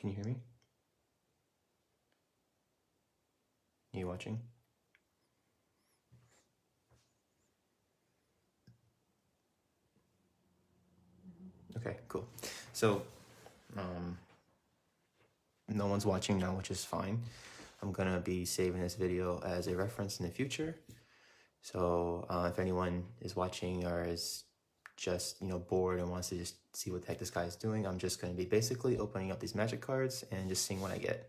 Can you hear me? Are you watching? Okay, cool. So, no one's watching now, which is fine. I'm gonna be saving this video as a reference in the future. So if anyone is watching or is just, bored and wants to just see what the heck this guy is doing, I'm just gonna be basically opening up these magic cards and just seeing what I get.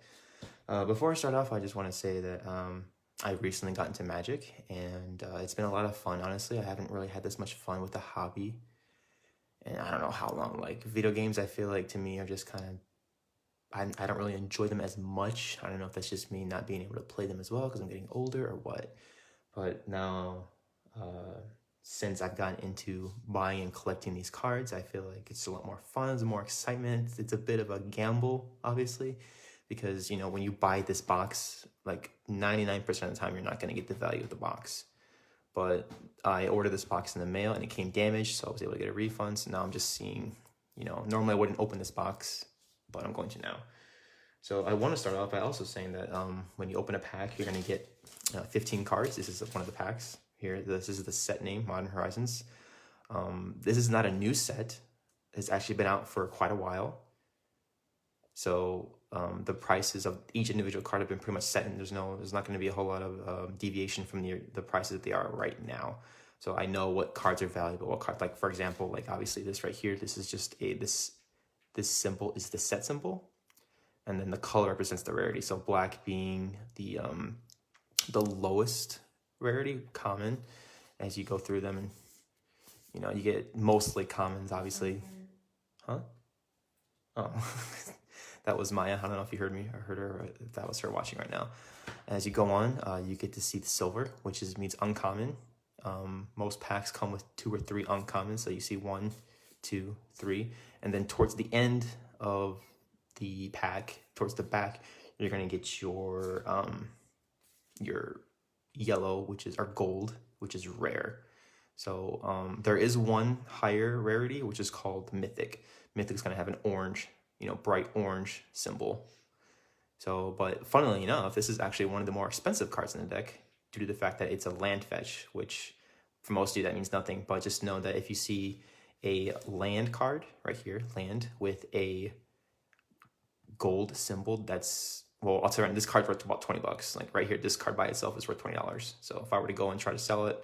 Before I start off, I just want to say that I recently got into Magic, and it's been a lot of fun. Honestly, I haven't really had this much fun with the hobby, and I don't know how long. Like, video games, I feel like to me are just kind of, I don't really enjoy them as much. I don't know if that's just me not being able to play them as well because I'm getting older or what. But now, since I've gotten into buying and collecting these cards, I feel like it's a lot more fun, there's more excitement. It's a bit of a gamble, obviously, because, when you buy this box, like 99% of the time, you're not going to get the value of the box. But I ordered this box in the mail and it came damaged, so I was able to get a refund. So now I'm just seeing, normally I wouldn't open this box, but I'm going to now. So I want to start off by also saying that when you open a pack, you're going to get 15 cards. This is one of the packs here. This is the set name, Modern Horizons. This is not a new set. It's actually been out for quite a while. So the prices of each individual card have been pretty much set, and there's not going to be a whole lot of deviation from the prices that they are right now. So I know what cards are valuable. What card, like for example, like obviously this right here. This is just this symbol is the set symbol, and then the color represents the rarity. So black being the lowest rarity, common. As you go through them, and you get mostly commons, obviously. Huh? Oh. That was Maya. I don't know if you heard me or heard her, or if that was her watching right now. As you go on, you get to see the silver, which means uncommon. Most packs come with 2 or 3 uncommons, so you see 1, 2, 3, and then towards the end of the pack, towards the back, you're gonna get your yellow, or gold, which is rare. So there is one higher rarity, which is called Mythic. Mythic's gonna have an orange, bright orange symbol. So, but funnily enough, this is actually one of the more expensive cards in the deck due to the fact that it's a land fetch, which for most of you that means nothing, but just know that if you see a land card right here, land with a gold symbol, I'll tell you, this card's worth about $20. Like right here, this card by itself is worth $20. So if I were to go and try to sell it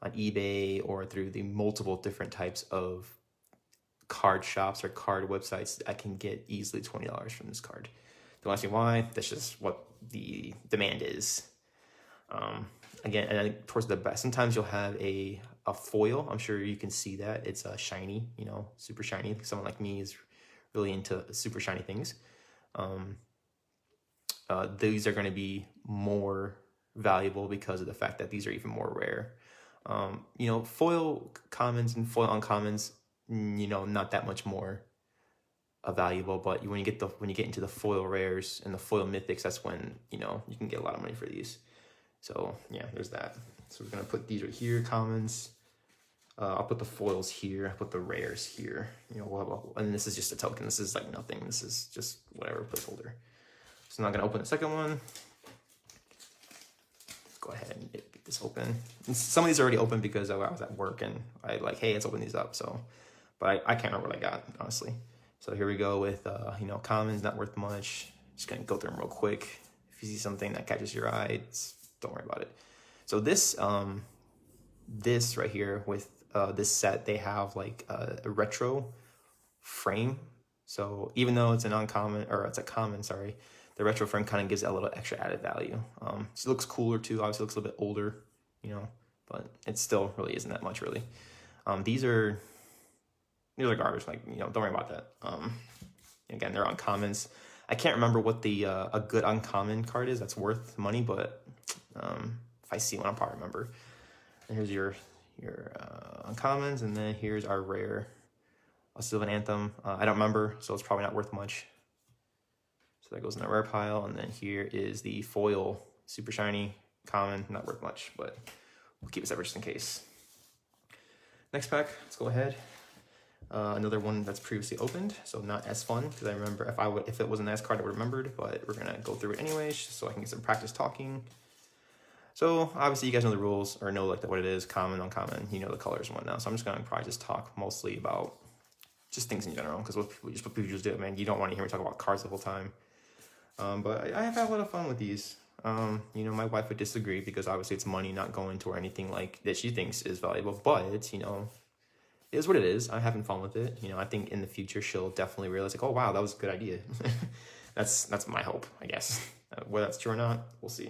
on eBay or through the multiple different types of card shops or card websites, I can get easily $20 from this card. Don't ask me why. That's just what the demand is. Again, and then towards the back, sometimes you'll have a foil. I'm sure you can see that. It's shiny, super shiny. Someone like me is really into super shiny things. These are going to be more valuable because of the fact that these are even more rare. Foil commons and foil uncommons, not that much more valuable, but when you get into the foil rares and the foil mythics, that's when you can get a lot of money for these. So yeah, there's that. So we're gonna put these right here, commons. I'll put the foils here. I'll put the rares here. And this is just a token. This is like nothing. This is just whatever placeholder. So I'm not gonna open the second one. Let's go ahead and get this open. And some of these are already open because I was at work and I like, hey, let's open these up. So, but I can't remember what I got, honestly. So here we go with commons, not worth much. Just gonna go through them real quick. If you see something that catches your eye, don't worry about it. So this right here with this set, they have like a retro frame. So even though it's an uncommon, or it's a common, sorry, the retro frame kind of gives it a little extra added value. So it looks cooler too. Obviously, it looks a little bit older, but it still really isn't that much, really. These are garbage. Like, don't worry about that. Again, they're uncommons. I can't remember what the a good uncommon card is that's worth money, but if I see one, I'll probably remember. And here's your uncommons, and then here's our rare. Sylvan Anthem. I don't remember, so it's probably not worth much. So that goes in the rare pile, and then here is the foil, super shiny, common, not worth much, but we'll keep it separate just in case. Next pack, let's go ahead. Another one that's previously opened, so not as fun, because I remember if it was an S card, I would have remembered, but we're gonna go through it anyways, so I can get some practice talking. So obviously you guys know the rules, or know like what it is, common, uncommon, you know the colors and whatnot. So I'm just gonna probably just talk mostly about just things in general, because what people just do, man, you don't want to hear me talk about cards the whole time. But I have had a lot of fun with these. You know, my wife would disagree, because obviously it's money not going to anything like that she thinks is valuable, but you know, it is what it is. I'm having fun with it. You know, I think in the future she'll definitely realize like, oh wow, that was a good idea. That's my hope, I guess. Whether that's true or not, we'll see.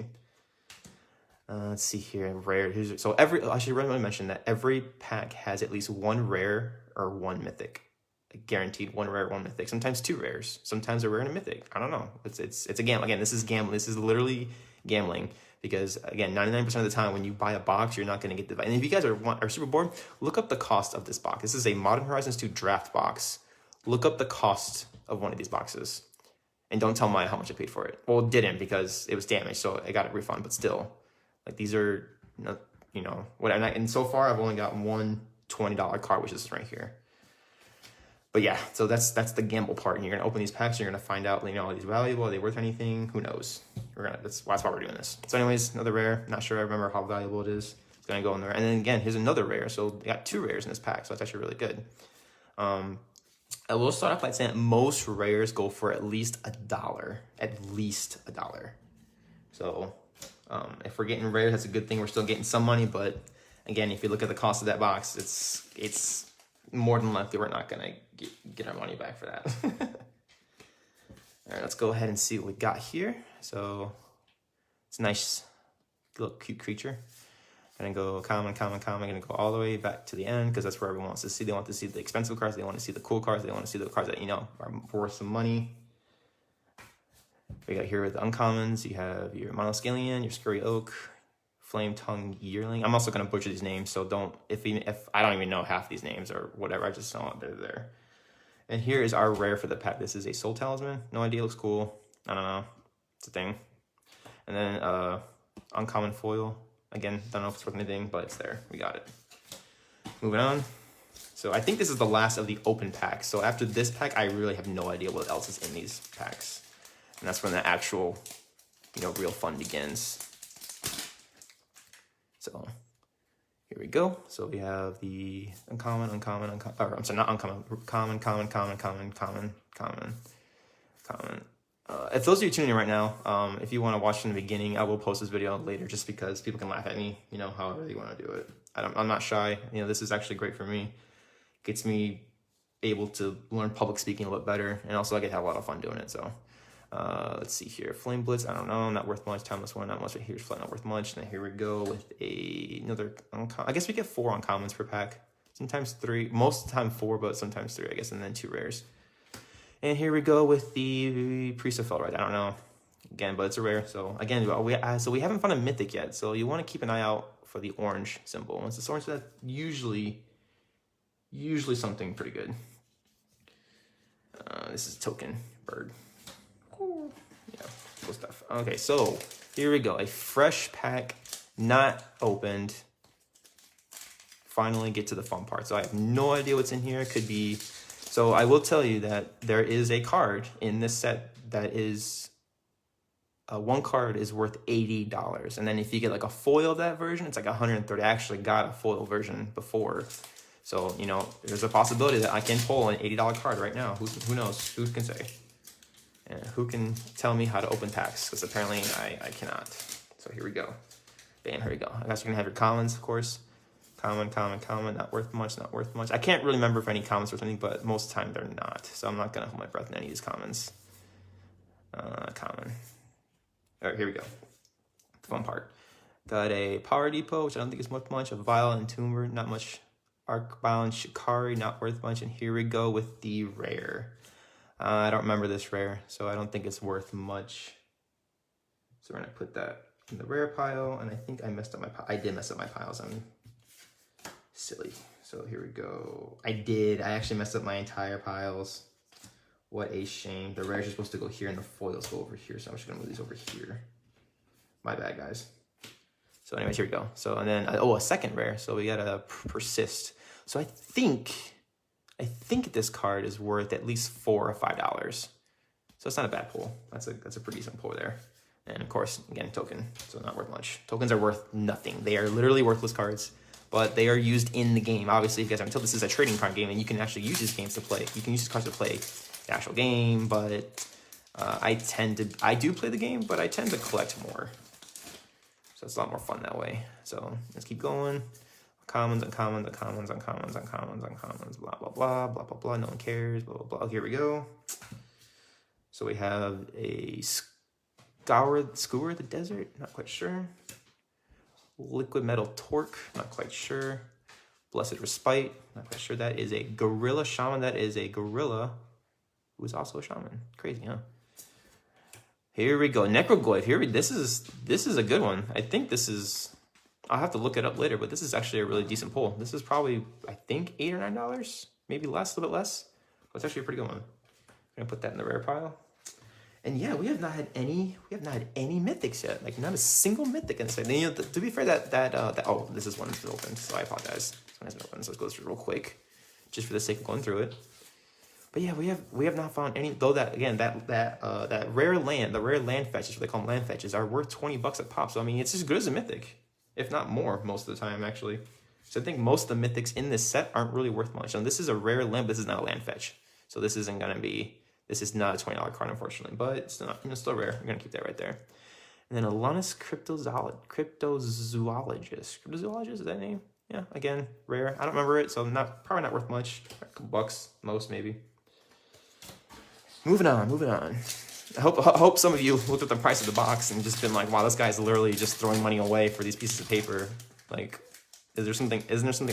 Let's see here. Rare. So I should really mention that every pack has at least one rare or one mythic. Guaranteed one rare, one mythic. Sometimes two rares. Sometimes a rare and a mythic. I don't know. It's a gamble. Again, this is gambling. This is literally gambling, because again, 99% of the time when you buy a box, you're not going to get the. And if you guys are super bored, look up the cost of this box. This is a Modern Horizons 2 draft box. Look up the cost of one of these boxes, and don't tell me how much I paid for it. Well, it didn't, because it was damaged, so I got a refund. But still, like, these are, you know, what. And so far, I've only got one $20 card, which is right here. But yeah, so that's the gamble part. And you're gonna open these packs, you're gonna find out, you know, are these valuable? Are they worth anything? Who knows? That's why we're doing this. So anyways, another rare. Not sure I remember how valuable it is. It's gonna go in there. And then again, here's another rare. So we got two rares in this pack, so that's actually really good. I will start off by saying that most rares go for at least $1. At least $1. So if we're getting rares, that's a good thing. We're still getting some money, but again, if you look at the cost of that box, it's more than likely we're not gonna get our money back for that. All right, let's go ahead and see what we got here. So it's a nice little cute creature. Gonna go common. Gonna go all the way back to the end, because that's where everyone wants to see. They want to see the expensive cards. They want to see the cool cards. They want to see the cards that, you know, are worth some money. We got here with the uncommons. You have your Monoscalian, your Scurry Oak, Flame Tongue Yearling. I'm also gonna butcher these names, so don't. If I don't even know half these names or whatever, I just know they're there. And here is our rare for the pack. This is a Soul Talisman. No idea, looks cool. I don't know. It's a thing. And then uncommon foil. Again, don't know if it's worth anything, but it's there. We got it. Moving on. So I think this is the last of the open packs. So after this pack, I really have no idea what else is in these packs. And that's when the actual, you know, real fun begins. So here we go. So we have the uncommon. Or I'm sorry, not uncommon. Common. If those of you tuning in right now, if you want to watch from the beginning, I will post this video later, just because people can laugh at me, you know, however they want to do it. I'm not shy. You know, this is actually great for me. Gets me able to learn public speaking a little bit better, and also I get to have a lot of fun doing it. So let's see here. Flame Blitz, I don't know, not worth much. Timeless One, not much. Here's Flat, not worth much. And then here we go with another uncommon. I guess we get 4 uncommons per pack. Sometimes 3, most of the time 4, but sometimes 3, I guess, and then 2 rares. And here we go with the Priest of Felright. I don't know, again, but it's a rare. So again, we haven't found a mythic yet. So you want to keep an eye out for the orange symbol. Once it's orange, that's usually something pretty good. This is token bird. Cool. Yeah, cool stuff. Okay, so here we go. A fresh pack, not opened. Finally get to the fun part. So I have no idea what's in here. It could be. So I will tell you that there is a card in this set that is, one card is worth $80. And then if you get like a foil of that version, it's like $130. I actually got a foil version before. So, you know, there's a possibility that I can pull an $80 card right now. Who knows? Who can say? And who can tell me how to open packs? Because apparently I cannot. So here we go. Bam, here we go. I guess you're going to have your commons, of course. Common, not worth much. I can't really remember if any commons worth anything, but most of the time they're not. So I'm not going to hold my breath in any of these commons. Common. All right, here we go. The fun part. Got a Power Depot, which I don't think is worth much. A Vial and Tumor, not much. Arcbound Shikari, not worth much. And here we go with the rare. I don't remember this rare, so I don't think it's worth much. So we're going to put that in the rare pile. And I think I messed up my pile. I did mess up my piles. I'm silly. So here we go. I actually messed up my entire piles. What a shame. The rares are supposed to go here and the foils go over here. So I'm just going to move these over here. My bad, guys. So anyways, here we go. So, and then, a second rare. So we got a Persist. So I think I think this card is worth at least $4 or $5. So it's not a bad pull. That's a pretty decent pull there. And of course, again, token, so not worth much. Tokens are worth nothing. They are literally worthless cards, but they are used in the game. Obviously, you guys haven't told, this is a trading card game, and you can actually use these games to play. You can use these cards to play the actual game, but I do play the game, but I tend to collect more. So it's a lot more fun that way. So let's keep going. Commons, uncommons, uncommons, uncommons, uncommons, uncommons, blah, blah, blah, blah, blah, blah. No one cares, blah, blah, blah. Here we go. So we have a Scour the Desert, not quite sure. Liquid Metal Torque, not quite sure. Blessed Respite, not quite sure. That is a Gorilla Shaman. That is a Gorilla who is also a Shaman. Crazy, huh? Here we go. Necroglyph. This is a good one. I think this is, I'll have to look it up later, but this is actually a really decent pull. This is probably, I think, $8 or $9, maybe less, a little bit less. But it's actually a pretty good one. I'm gonna put that in the rare pile. And yeah, we have not had any mythics yet. Like not a single mythic in this. And, you know, to be fair, oh, this is one that's been opened, so I apologize. This one has been opened, so let's go through real quick, just for the sake of going through it. But yeah, we have not found any. Though that again, that rare land, the rare land fetches, what they call them, land fetches, are worth $20 a pop. So I mean, it's as good as a mythic, if not more, most of the time actually. So I think most of the mythics in this set aren't really worth much. And this is a rare land, but this is not a land fetch, so this isn't gonna be. This is not a $20 card, unfortunately, but it's not, you know, still rare. We're gonna keep that right there. And then Alanis Cryptozoologist. Cryptozoologist, is that name? Yeah, again, rare. I don't remember it, so probably not worth much. A couple bucks, most maybe. Moving on. I hope some of you looked at the price of the box and just been like, wow, this guy's literally just throwing money away for these pieces of paper. Like, isn't there something?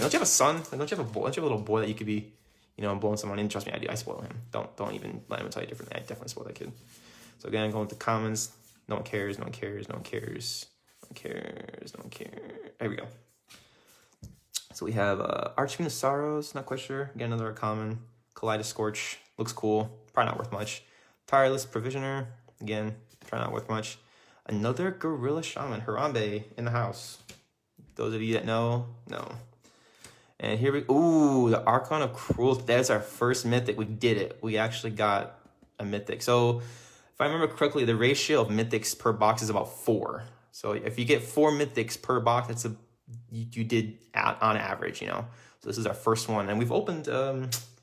Don't you have a son? Like, don't you have a little boy that you could be, you know, blowing someone in? Trust me, I do. I spoil him. Don't even let him tell you differently. I definitely spoil that kid. So again, going to commons. No one cares. No one cares. No one cares. No one cares. No one cares. There we go. So we have Archfiend of Sorrows. Not quite sure. Again, another common. Kaleidoscorch. Looks cool. Probably not worth much. Tireless Provisioner. Again, probably not worth much. Another Gorilla Shaman. Harambe in the house. Those of you that know. And here we, ooh, the Archon of Cruelty. That's our first mythic. We did it. We actually got a mythic. So if I remember correctly, the ratio of mythics per box is about 4. So if you get 4 mythics per box, that's you did on average, you know. So this is our first one, and we've opened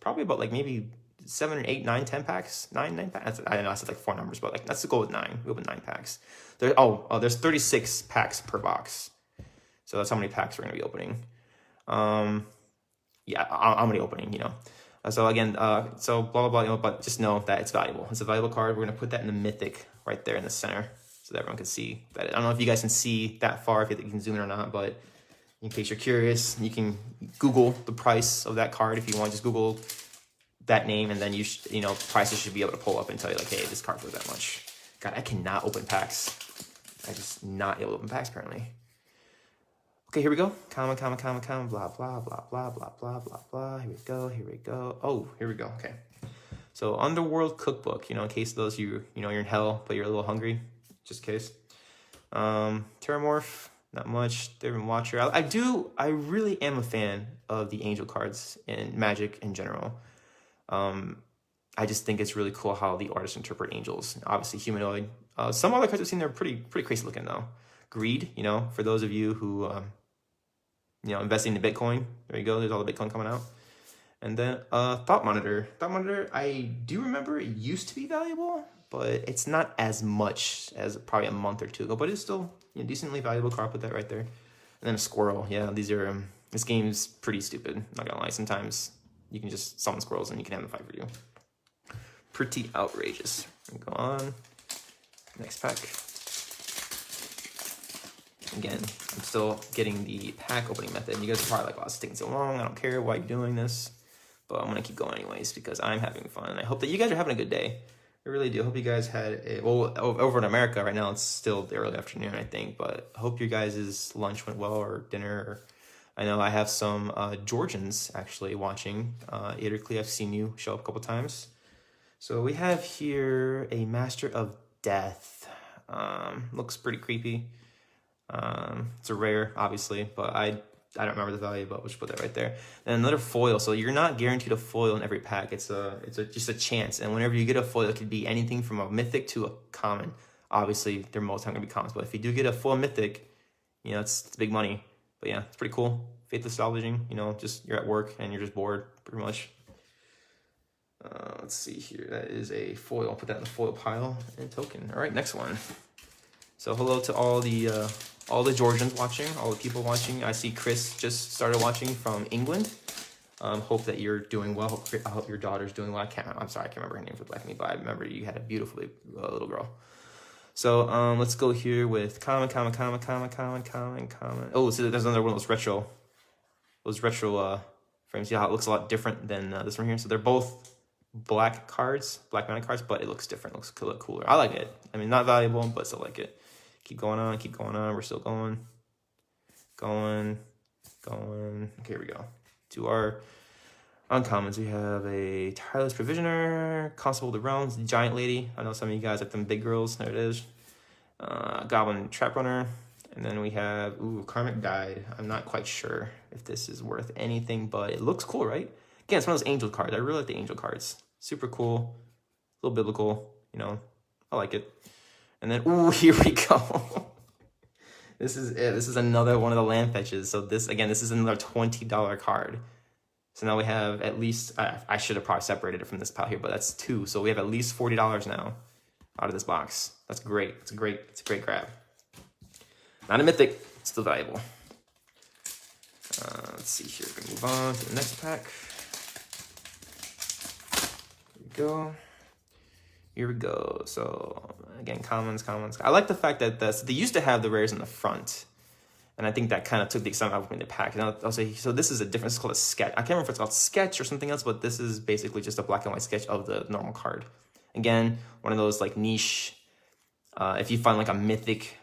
probably about like maybe 7 or 8, 9, 10 packs. 9 packs. I don't know. I said like 4 numbers, but like let's go with 9. We opened 9 packs. There's 36 packs per box. So that's how many packs we're gonna be opening. Yeah, I'm gonna be opening, you know. So again, so blah, blah, blah, you know, but just know that it's valuable. It's a valuable card. We're gonna put that in the mythic right there in the center so that everyone can see that. I don't know if you guys can see that far, if you can zoom in or not, but in case you're curious, you can Google the price of that card if you want. Just Google that name, and then you know, prices should be able to pull up and tell you like, hey, this card's worth that much. God, I cannot open packs. I just not able to open packs apparently. Okay, here we go. Comma, blah, blah, blah, blah, blah, blah, blah, blah. Here we go. Oh, here we go. Okay. So Underworld Cookbook, you know, in case those you know, you're in hell, but you're a little hungry, just in case. Terramorph, not much. Devin Watcher. I really am a fan of the angel cards in Magic in general. I just think it's really cool how the artists interpret angels. Obviously humanoid. Some other cards I've seen, they're pretty crazy looking though. Greed, you know, for those of you who, you know, investing in Bitcoin. There you go. There's all the Bitcoin coming out. And then Thought Monitor. Thought Monitor, I do remember it used to be valuable, but it's not as much as probably a month or 2 ago. But it's still, you know, decently valuable card. Put that right there. And then a Squirrel. Yeah, these are, this game's pretty stupid. Not gonna lie. Sometimes you can just summon squirrels and you can have them fight for you. Pretty outrageous. Go on. Next pack. Again, I'm still getting the pack opening method. You guys are probably like, wow, it's taking so long. I don't care why you're doing this. But I'm going to keep going anyways because I'm having fun. And I hope that you guys are having a good day. I really do. I hope you guys had well, over in America right now, it's still the early afternoon, I think. But I hope your guys' lunch went well or dinner. Or, I know I have some Georgians actually watching. Italy, I've seen you show up a couple times. So we have here a Master of Death. Looks pretty creepy. It's a rare, obviously, but I I don't remember the value, but we'll just put that right there. And another foil. So you're not guaranteed a foil in every pack. It's just a chance. And whenever you get a foil, it could be anything from a mythic to a common. Obviously, they're most time gonna be commons, but if you do get a foil mythic, you know, it's big money. But yeah, it's pretty cool. Faithless salvaging, you know, just you're at work and you're just bored, pretty much. Let's see here. That is a foil. I'll put that in the foil pile and token. All right, next one. So hello to all the Georgians watching, all the people watching. I see Chris just started watching from England. Hope that you're doing well. I hope your daughter's doing well. I'm sorry, I can't remember her name for the life of me, but I remember you had a beautiful little girl. So let's go here with common. Oh, so there's another one of those retro frames. Yeah, it looks a lot different than this one here. So they're both black mounted cards, but it looks different. It looks a little cooler. I like it. I mean, not valuable, but still like it. Keep going on. We're still going. Okay, here we go. To our uncommons, we have a Tireless Provisioner, Constable of the Realms, Giant Lady. I know some of you guys like them big girls. There it is. Goblin Trap Runner. And then we have, Karmic Guide. I'm not quite sure if this is worth anything, but it looks cool, right? Again, it's one of those angel cards. I really like the angel cards. Super cool. A little biblical, you know. I like it. And then, here we go. This is it. This is another one of the land fetches. So this is another $20 card. So now we have at least, I should have probably separated it from this pile here, but that's 2. So we have at least $40 now out of this box. That's great. It's a great grab. Not a mythic, still valuable. Let's see here. We're gonna move on to the next pack. Here we go. So again, commons. I like the fact that they used to have the rares in the front, and I think that kind of took the excitement out of the pack. And I'll say, so this is a different. It's called a sketch. I can't remember if it's called sketch or something else, but this is basically just a black and white sketch of the normal card. Again, one of those like niche. If you find like a mythic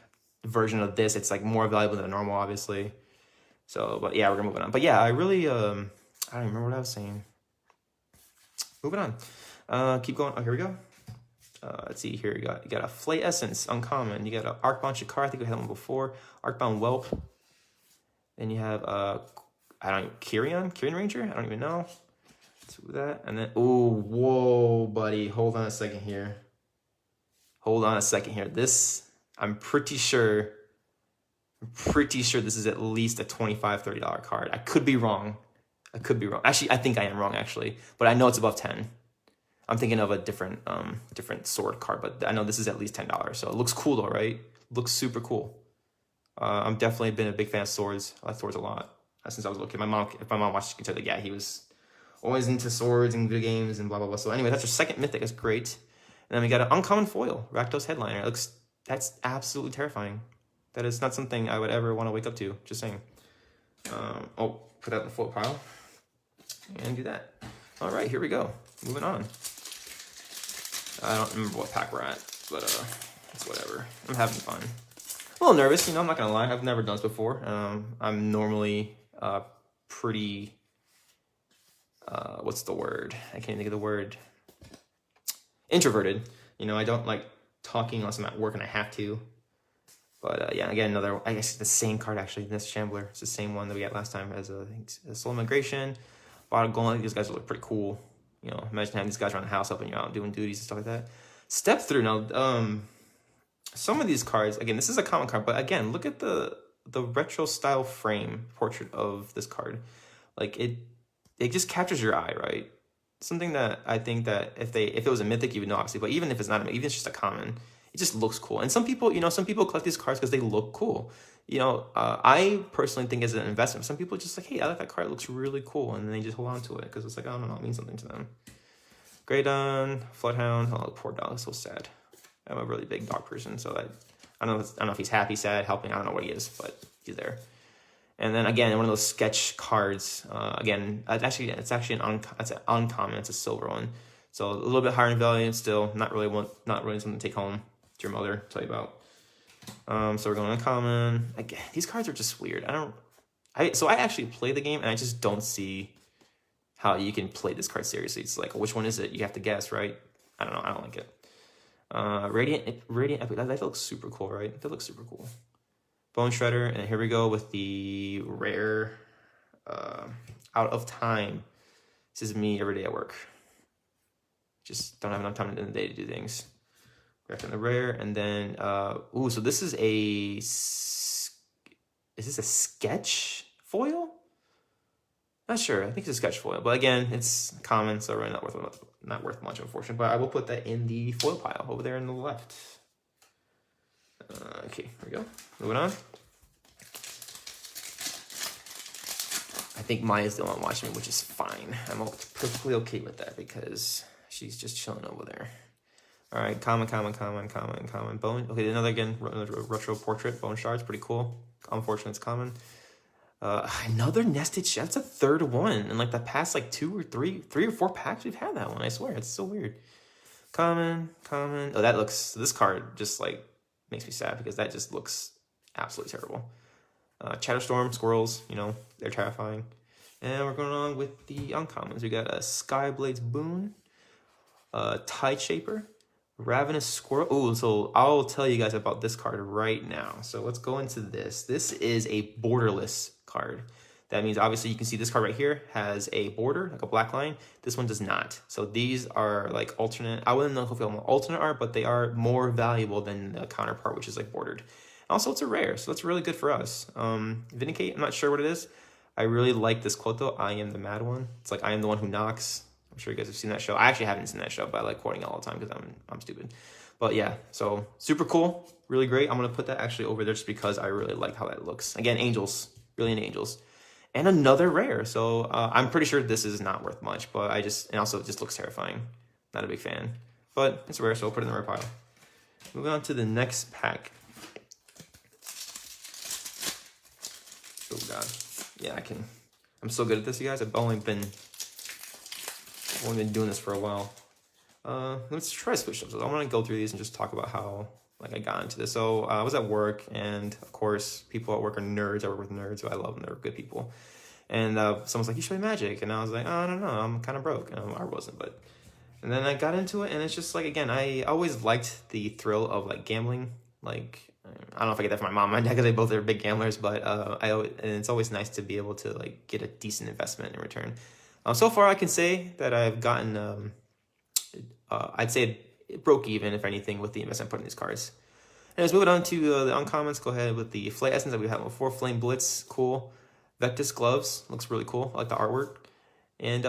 version of this, it's like more valuable than a normal, obviously. So, but yeah, we're gonna move on. But yeah, I really I don't remember what I was saying. Moving on. Keep going. Oh, here we go. Let's see here. You got a Flay Essence, uncommon. You got an Arcbound Shakar. I think we had one before. Arcbound Whelp. Then you have Kyrian Ranger. I don't even know. Let's do that. And then whoa, buddy. Hold on a second here. This, I'm pretty sure this is at least a $25, $30 card. I could be wrong. Actually, I think I am wrong, actually. But I know it's above 10. I'm thinking of a different sword card, but I know this is at least $10. So it looks cool though, right? Looks super cool. I'm definitely been a big fan of swords. I like swords a lot since I was a little kid. If my mom watched, she can tell that, yeah, he was always into swords and video games and blah, blah, blah. So anyway, that's our second mythic. That's great. And then we got an uncommon foil, Rakdos Headliner. That's absolutely terrifying. That is not something I would ever want to wake up to. Just saying. Put that in the foil pile and do that. All right, here we go. Moving on. I don't remember what pack we're at, but it's whatever. I'm having fun. A little nervous, I'm not gonna lie. I've never done this before. I'm normally pretty. What's the word? I can't think of the word. Introverted. I don't like talking unless I'm at work and I have to. But yeah, again, I guess it's the same card actually. This Shambler. It's the same one that we got last time as a Soul Migration. Bottom Golem. These guys look pretty cool. Imagine having these guys around the house helping you out, doing duties and stuff like that. Step through now. Some of these cards, again, this is a common card, but again, look at the retro style frame portrait of this card. Like it just captures your eye, right? Something that I think that if it was a mythic, you would know obviously, but even if it's not a mythic, even if it's just a common, it just looks cool. And some people collect these cards because they look cool. I personally think as an investment, some people just like, hey, I like that card, it looks really cool, and then they just hold on to it because it's like, I don't know, it means something to them. Greydon, Floodhound, oh, poor dog, so sad. I'm a really big dog person, so I don't know if he's happy, sad, helping, I don't know what he is, but he's there. And then again, one of those sketch cards. Again, it's actually an uncommon. It's a silver one, so a little bit higher in value. Still, not really something to take home to your mother. Tell you about. So we're going uncommon. Again, these cards are just weird. I actually play the game and I just don't see how you can play this card seriously. It's like, which one is it? You have to guess, right? I don't know. I don't like it. Radiant Epic. That looks super cool, right? That looks super cool. Bone Shredder, and here we go with the rare Out of Time. This is me every day at work. Just don't have enough time in the day to do things. Back in the rare, and then so this is a. Is this a sketch foil? Not sure. I think it's a sketch foil, but again, it's common, so really not worth much, unfortunately. But I will put that in the foil pile over there on the left. Okay, here we go. Moving on. I think Maya's the one watching me, which is fine. I'm perfectly okay with that because she's just chilling over there. All right, common. Bone. Okay, another retro portrait. Bone shards, pretty cool. Unfortunately, it's common. Another nested shell. That's a third one in like the past like three or four packs we've had that one. I swear, it's so weird. Common. Oh, that looks. This card just like makes me sad because that just looks absolutely terrible. Chatterstorm, squirrels, you know, they're terrifying. And we're going on with the uncommons. We got a Skyblade's Boon, Tide Shaper, Ravenous Squirrel. Oh, so I'll tell you guys about this card right now. So let's go into this. This is a borderless card. That means obviously you can see this card right here has a border, like a black line. This one does not. So these are like alternate. I wouldn't know if they're alternate art, but they are more valuable than the counterpart, which is like bordered. Also, it's a rare, so that's really good for us. Vindicate, I'm not sure what it is. I really like this quote though. I am the mad one. It's like I am the one who knocks. I'm sure you guys have seen that show. I actually haven't seen that show, but I like quoting it all the time because I'm stupid. But yeah, so super cool, really great. I'm gonna put that actually over there just because I really like how that looks. Again, angels, brilliant angels, and another rare. So I'm pretty sure this is not worth much, but and also it just looks terrifying. Not a big fan, but it's rare, so I'll put it in the rare pile. Moving on to the next pack. Oh god, yeah, I'm so good at this, you guys. I've only been doing this for a while. Let's try to switch up. So I want to go through these and just talk about how like I got into this. So I was at work, and of course, people at work are nerds. I work with nerds, so I love them. They're good people. And someone's like, "You should play Magic," and I was like, "Oh, I don't know. I'm kind of broke." I wasn't, but and then I got into it, and it's just like again, I always liked the thrill of like gambling, like. I don't know if I get that from my mom and my dad because they both are big gamblers, but and it's always nice to be able to like get a decent investment in return. So far, I can say that I've gotten, I'd say it broke even, if anything, with the investment put in these cards. Anyways, moving on to the uncommons, go ahead with the Flay Essence that we had before. Flame Blitz, cool. Vectus Gloves, looks really cool. I like the artwork. And,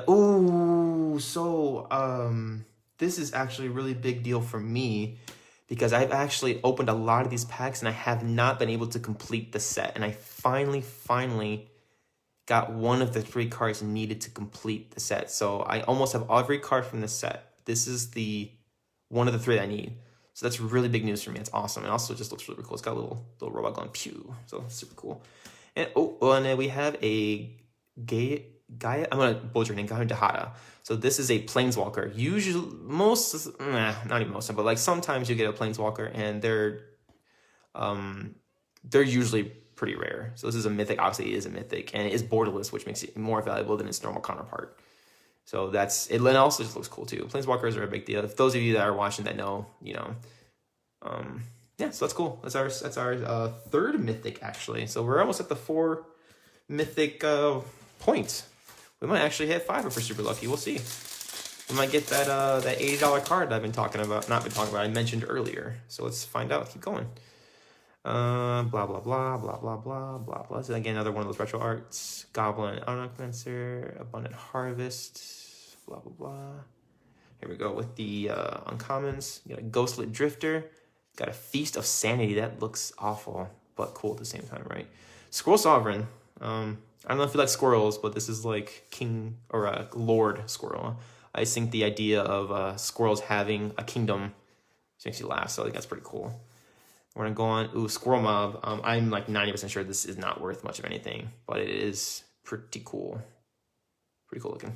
this is actually a really big deal for me, because I've actually opened a lot of these packs and I have not been able to complete the set. And I finally got one of the 3 cards needed to complete the set. So I almost have every card from the set. This is the one of the 3 that I need. So that's really big news for me. It's awesome. And also it just looks really cool. It's got a little robot going pew. So super cool. And and then we have a Gaia, I'm gonna butcher her name, Gaia Dahada. So this is a Planeswalker. Usually, not even most, but like sometimes you get a Planeswalker, and they're usually pretty rare. So this is a mythic. Obviously, it is a mythic, and it is borderless, which makes it more valuable than its normal counterpart. So that's it. And also just looks cool too. Planeswalkers are a big deal. If those of you that are watching that know, you know, yeah. So that's cool. That's our 3rd mythic actually. So we're almost at the 4 mythic point. We might actually hit 5 if we're super lucky. We'll see. We might get that $80 card that I mentioned earlier. So let's find out. Keep going. Blah blah blah blah blah blah blah blah. So again, another one of those retro arts. Goblin Uncleanser, Abundant Harvest. Blah blah blah. Here we go with the uncommons. You got a Ghostlit Drifter. Got a Feast of Sanity. That looks awful, but cool at the same time, right? Squirrel Sovereign. I don't know if you like squirrels, but this is like king or a lord squirrel. I just think the idea of squirrels having a kingdom makes you laugh, so I think that's pretty cool. We're gonna go on. Squirrel Mob. I'm like 90% sure this is not worth much of anything, but it is pretty cool. Pretty cool looking.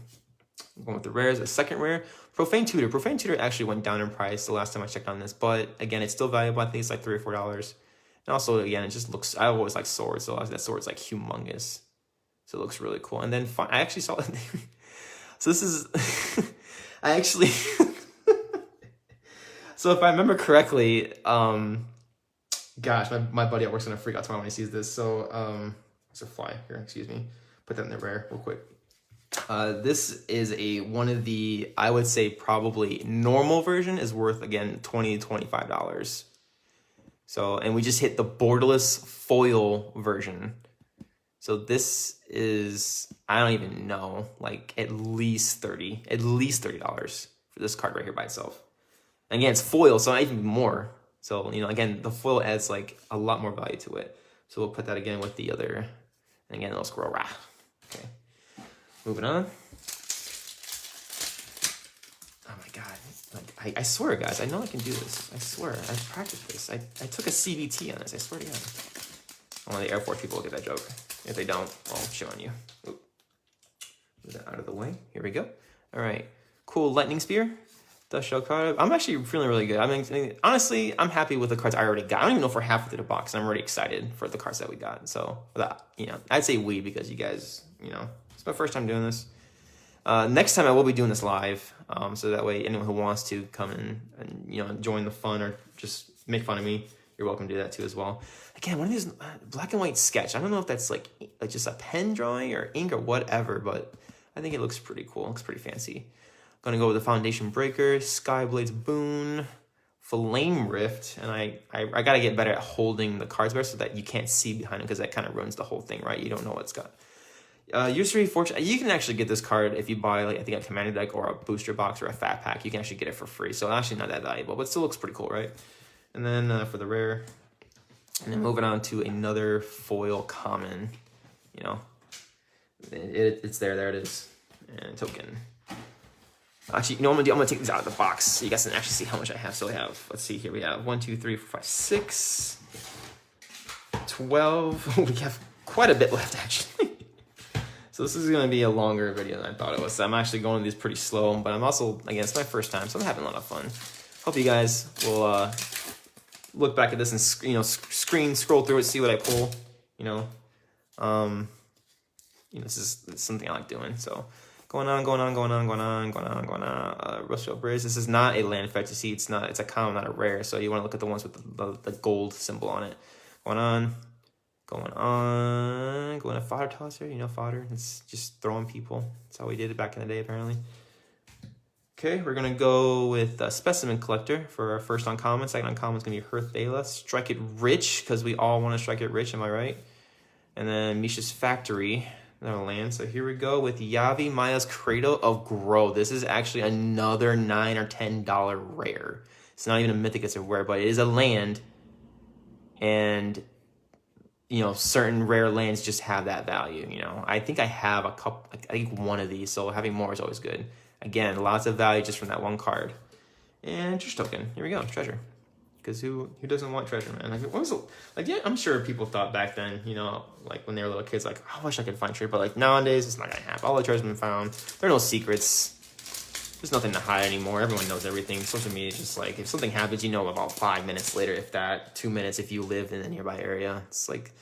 I'm going with the rares. A second rare, Profane Tutor. Profane Tutor actually went down in price the last time I checked on this, but again, it's still valuable. I think it's like $3 or $4. And also, again, it just looks. I always like swords, so that sword's like humongous. So it looks really cool. And then I actually saw that. So this is, I actually, so if I remember correctly, gosh, my buddy at work's gonna freak out tomorrow when he sees this. So, it's a fly here, excuse me. put that in the rare real quick. This is one of the, I would say probably normal version is worth, again, $20 to $25. So, and we just hit the borderless foil version. So this is, I don't even know, like at least $30 for this card right here by itself. And again, it's foil, so not even more. So, you know, again, the foil adds like a lot more value to it. So we'll put that again with the other, and again, it'll scroll right. Okay, moving on. Oh my God, like I swear, guys, I know I can do this. I swear, I've practiced this. I took a CBT on this, I swear to God. Only the Air Force people will get that joke. If they don't, I'll show on you. Oop. Move that out of the way. Here we go. All right, cool Lightning Spear. The shell card. I'm actually feeling really good. I mean, honestly, I'm happy with the cards I already got. I don't even know if we're halfway through the box. I'm already excited for the cards that we got. So, you know, I'd say we because you guys, you know, it's my first time doing this. Next time I will be doing this live, so that way anyone who wants to come in and, you know, join the fun or just make fun of me, you're welcome to do that too as well. Again, one of these black and white sketch. I don't know if that's like just a pen drawing or ink or whatever, but I think it looks pretty cool. It looks pretty fancy. Gonna go with the Foundation Breaker, Skyblade's Boon, Flame Rift, and I gotta get better at holding the cards better so that you can't see behind them because that kind of ruins the whole thing, right? You don't know what's got. Usury Fortune, you can actually get this card if you buy, like, I think a Commander deck or a booster box or a fat pack. You can actually get it for free, so actually not that valuable, but still looks pretty cool, right? And then for the rare, and then moving on to another foil common, you know, it's there it is, and token. Actually, you know what I'm gonna take these out of the box so you guys can actually see how much I have. So we have, let's see here, we have 1, 2, 3, 4, 5, 6, 12. We have quite a bit left actually. So this is gonna be a longer video than I thought it was. So I'm actually going these pretty slow, but I'm also, again, it's my first time, so I'm having a lot of fun. Hope you guys will look back at this and, you know, scroll through it, see what I pull. You know, this is something I like doing. So. Going on. Roswell Bridge. This is not a land effect. You see, it's a common, not a rare. So you want to look at the ones with the gold symbol on it. Going on. Going to fodder tosser. You know, fodder. It's just throwing people. That's how we did it back in the day, apparently. Okay, we're gonna go with Specimen Collector for our first uncommon. Second uncommon is gonna be Hearth Dela. Strike It Rich, because we all want to strike it rich. Am I right? And then Misha's Factory. Another land. So here we go with Yavi Maya's Cradle of Grow. This is actually another $9 or $10 rare. It's not even a mythic, it's a rare, but it is a land. And, you know, certain rare lands just have that value, you know. I think I have a couple, I think one of these, so having more is always good. Again, lots of value just from that one card. And Treasure Token. Here we go, Treasure. Because who doesn't want treasure, man? Like, what was it? Like, yeah, I'm sure people thought back then, you know, like when they were little kids, like, oh, I wish I could find treasure. But like nowadays, it's not gonna happen. All the treasure's been found. There are no secrets. There's nothing to hide anymore. Everyone knows everything. Social media is just like, if something happens, you know about 5 minutes later, if that, 2 minutes if you lived in a nearby area. It's like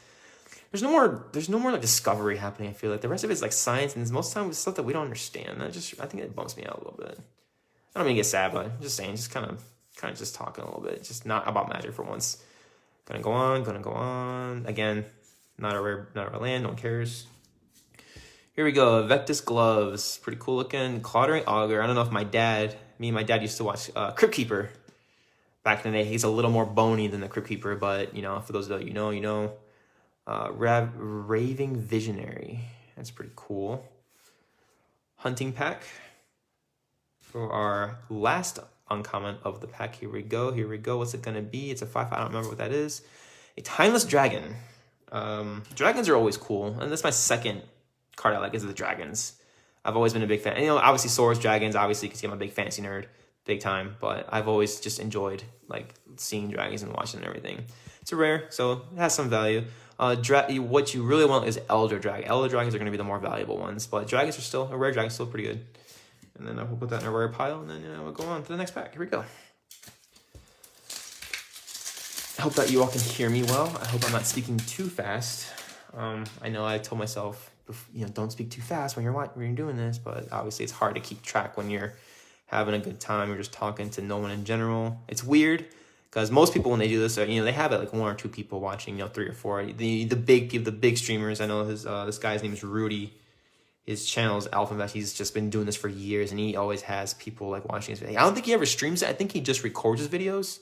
there's no more like discovery happening. I feel like the rest of it's like science, and most of the time it's stuff that we don't understand. I think it bumps me out a little bit. I don't mean to get sad, but I'm just saying, just kind of just talking a little bit, just not about magic for once. Gonna go on. Again, not a rare land, no one cares. Here we go, Vectus Gloves, pretty cool looking. Clawdering Augur. I don't know if me and my dad used to watch Crypt Keeper back in the day. He's a little more bony than the Crypt Keeper, but you know, for those of you you know. Raving Visionary. That's pretty cool. Hunting Pack. For our last uncommon of the pack, here we go. What's it gonna be? It's a 5. I don't remember what that is. A Timeless Dragon. Dragons are always cool, and that's my second card I like is the dragons. I've always been a big fan. And, you know, obviously Swords, dragons, obviously, because I'm a big fantasy nerd, big time. But I've always just enjoyed like seeing dragons and watching and everything. It's a rare, so it has some value. What you really want is Elder Dragon. Elder Dragons are going to be the more valuable ones, but dragons are still, a rare dragon still pretty good. And then we'll put that in a rare pile, and then we'll go on to the next pack. Here we go. I hope that you all can hear me well. I hope I'm not speaking too fast. I know I told myself, you know, don't speak too fast when you're doing this, but obviously it's hard to keep track when you're having a good time or just talking to no one in general. It's weird Because most people, when they do this, are, they have it like 1 or 2 people watching, 3 or 4. The big people, the big streamers. I know this guy's name is Rudy. His channel is Alpha Invest. He's just been doing this for years, and he always has people like watching his video. I don't think he ever streams it. I think he just records his videos,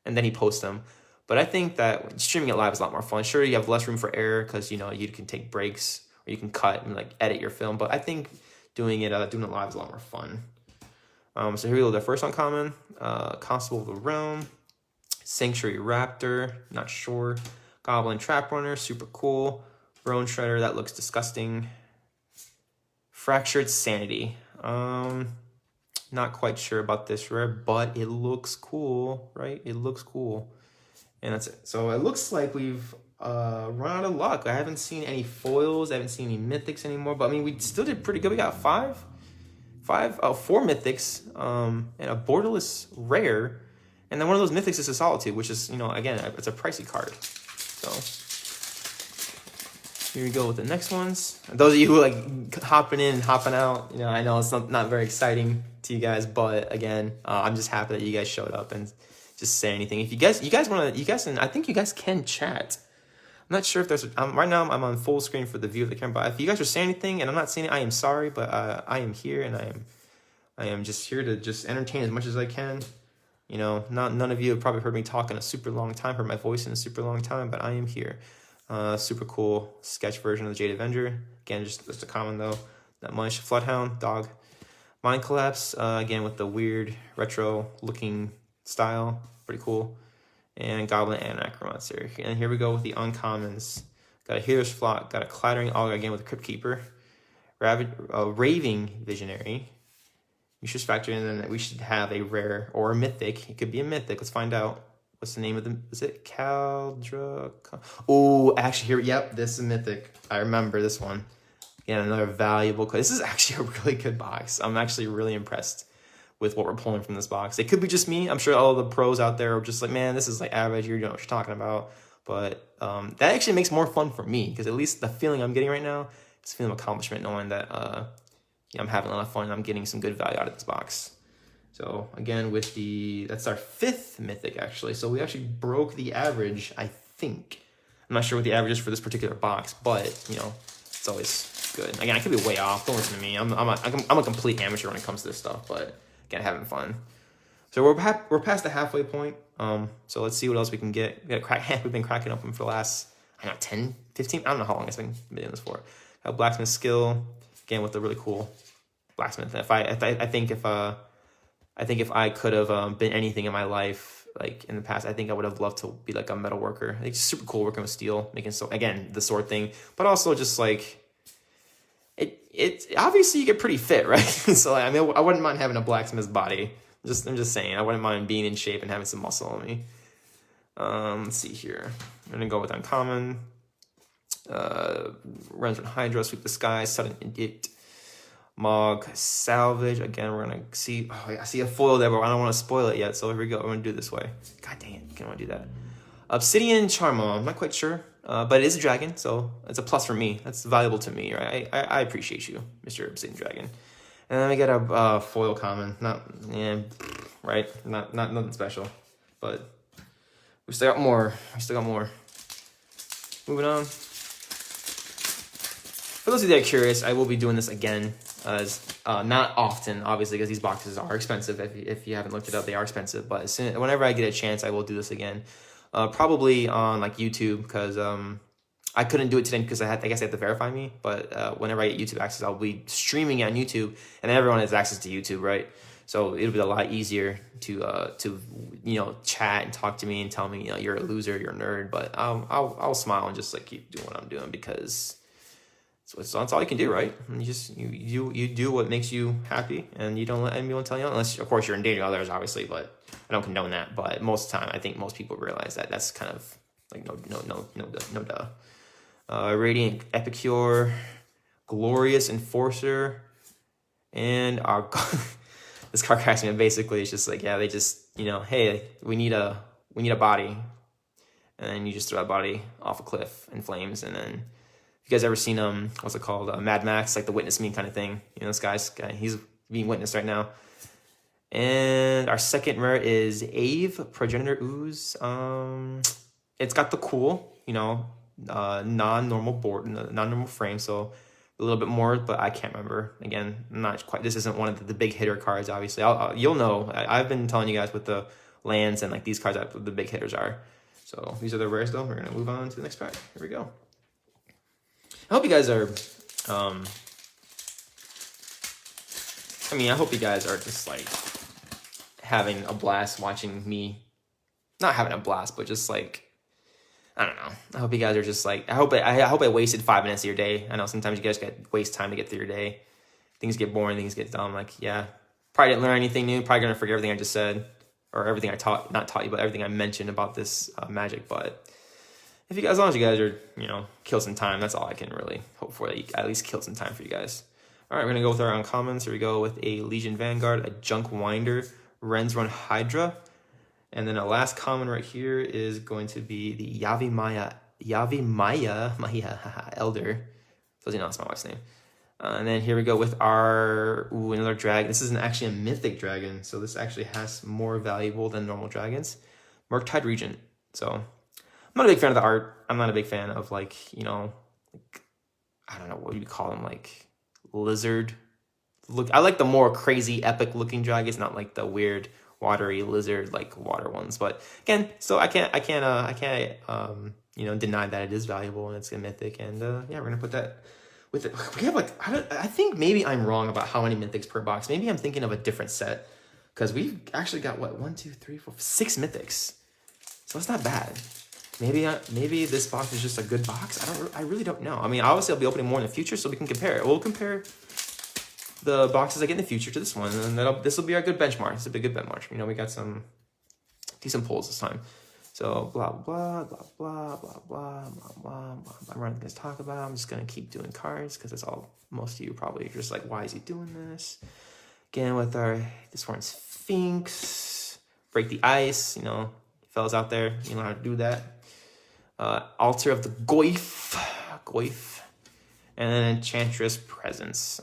and then he posts them. But I think that streaming it live is a lot more fun. Sure, you have less room for error because you can take breaks or you can cut and like edit your film. But I think doing it live is a lot more fun. So here we go. The first uncommon, Constable of the Realm, Sanctuary Raptor, not sure. Goblin Trap Runner, super cool. Bone Shredder, that looks disgusting. Fractured Sanity. Not quite sure about this rare, but it looks cool, right? It looks cool. And that's it. So it looks like we've run out of luck. I haven't seen any foils. I haven't seen any mythics anymore. But I mean, we still did pretty good. We got 4 mythics, and a borderless rare. And then one of those mythics is a Solitude, which is, again, it's a pricey card. So here we go with the next ones. And those of you who like hopping in and hopping out, I know it's not very exciting to you guys, but again, I'm just happy that you guys showed up and just say anything. If you guys want to, and I think you guys can chat. I'm not sure if there's, right now I'm on full screen for the view of the camera, but if you guys are saying anything and I'm not saying it, I am sorry, but I am here and I am just here to just entertain as much as I can. None of you have probably heard me talk in a super long time, heard my voice in a super long time, but I am here. Super cool sketch version of the Jade Avenger. Again, just a common though, not much. Floodhound, dog. Mind Collapse, again with the weird retro looking style, pretty cool. And Goblin and Necromancer. And here we go with the uncommons. Got a Healer's Flock, got a Clattering Augur again with a Crypt Keeper. Raving Visionary. You should factor in that we should have a rare or a mythic. It could be a mythic. Let's find out. What's the name of them? Is it Caldra? Oh, actually, here. Yep, this is a mythic. I remember this one. Again, another valuable card. This is actually a really good box. I'm actually really impressed with what we're pulling from this box. It could be just me. I'm sure all the pros out there are just like, man, this is like average. You know what you're talking about. But that actually makes more fun for me because at least the feeling I'm getting right now is a feeling of accomplishment, knowing that I'm having a lot of fun and I'm getting some good value out of this box. So again, that's our 5th mythic actually. So we actually broke the average, I think. I'm not sure what the average is for this particular box, but it's always good. Again, I could be way off. Don't listen to me. I'm a complete amateur when it comes to this stuff, but again, having fun. So we're past the halfway point. So let's see what else we can get. We've been cracking open for the last 10, 15. I don't know how long I've been doing this for. Got Blacksmith Skill again with the really cool blacksmith. I think if I could have been anything in my life, like in the past, I think I would have loved to be like a metal worker. It's super cool working with steel, making again the sword thing, but also just like it obviously you get pretty fit, right? So I wouldn't mind having a blacksmith's body. I'm just saying, I wouldn't mind being in shape and having some muscle on me. Let's see here. I'm gonna go with uncommon. Runs with Hydra, Sweep the Sky, Sudden Idiot. Mog Salvage. Again, we're gonna see. Oh, yeah, I see a foil there, but I don't want to spoil it yet. So here we go. I'm gonna do it this way. God dang it! I can't want to do that. Obsidian Charmo. I'm not quite sure, but it is a dragon, so it's a plus for me. That's valuable to me, right? I appreciate you, Mr. Obsidian Dragon. And then we get a foil common. Right? Not nothing special, but we still got more. Moving on. For those of you that are curious, I will be doing this again. Not often, obviously, because these boxes are expensive. If you haven't looked it up, they are expensive. But whenever I get a chance, I will do this again. Probably on like YouTube, because I couldn't do it today because I guess they have to verify me. But whenever I get YouTube access, I'll be streaming it on YouTube, and everyone has access to YouTube, right? So it'll be a lot easier to chat and talk to me and tell me you're a loser, you're a nerd. But I'll smile and just like keep doing what I'm doing because. So that's all you can do, right? And you do what makes you happy, and you don't let anyone tell you, unless of course you're endangering others, obviously. But I don't condone that. But most of the time, I think most people realize that that's kind of like no duh. Radiant Epicure, Glorious Enforcer, and our this card cracks me. Basically, it's just like they just hey, we need a body, and then you just throw that body off a cliff in flames, and then. You guys ever seen what's it called? Mad Max, like the witness me kind of thing. This guy, he's being witnessed right now. And our second rare is Ave, Progenitor Ooze. It's got the cool, you know, non-normal board, non-normal frame, so a little bit more, but I can't remember. Again, I'm not quite. This isn't one of the big hitter cards, obviously. You'll know. I've been telling you guys what the lands and like these cards, the big hitters are. So these are the rares, though. We're gonna move on to the next pack. Here we go. I hope you guys are. I hope you guys are just like having a blast watching me. Not having a blast, but just like, I don't know. I hope you guys are just like, I hope I wasted 5 minutes of your day. I know sometimes you guys waste time to get through your day. Things get boring, things get dumb. Like, yeah, probably didn't learn anything new. Probably gonna forget everything I just said, or everything I not taught you, but everything I mentioned about this Magic. But if you guys, as long as you guys are, you know, kill some time, that's all I can really hope for. That you at least kill some time for you guys. All right, we're gonna go with our uncommons. Here we go with a Legion Vanguard, a Junk Winder, Rensrun Hydra. And then our last common right here is going to be the Yavimaya Elder. Doesn't know that's my wife's name. And then here we go with our another dragon. This isn't actually a mythic dragon, so this actually has more valuable than normal dragons. Murktide Regent. So I'm not a big fan of the art. I'm not a big fan of like, you know, like, I don't know what you call them, like lizard. Look, I like the more crazy epic looking dragons, not like the weird watery lizard like water ones. But again, so I can't you know, deny that it is valuable and it's a mythic. And yeah, we're gonna put that with it. We have like I think maybe I'm wrong about how many mythics per box. Maybe I'm thinking of a different set, because we've actually got what 1, 2, 3, 4, 6 mythics. So it's not bad. Maybe this box is just a good box. I really don't know. I mean, obviously I'll be opening more in the future, so we can compare it. We'll compare the boxes I get in the future to this one, and this will be our good benchmark. This will be a good benchmark. You know, we got some decent pulls this time. So blah blah blah blah blah blah blah blah blah. I'm running to talk about. I'm just gonna keep doing cards because that's all most of you probably just like, why is he doing this? Again with our this one's Sphinx, break the ice. You know, fellas out there, you know how to do that. Altar of the Goyf, and then Enchantress Presence.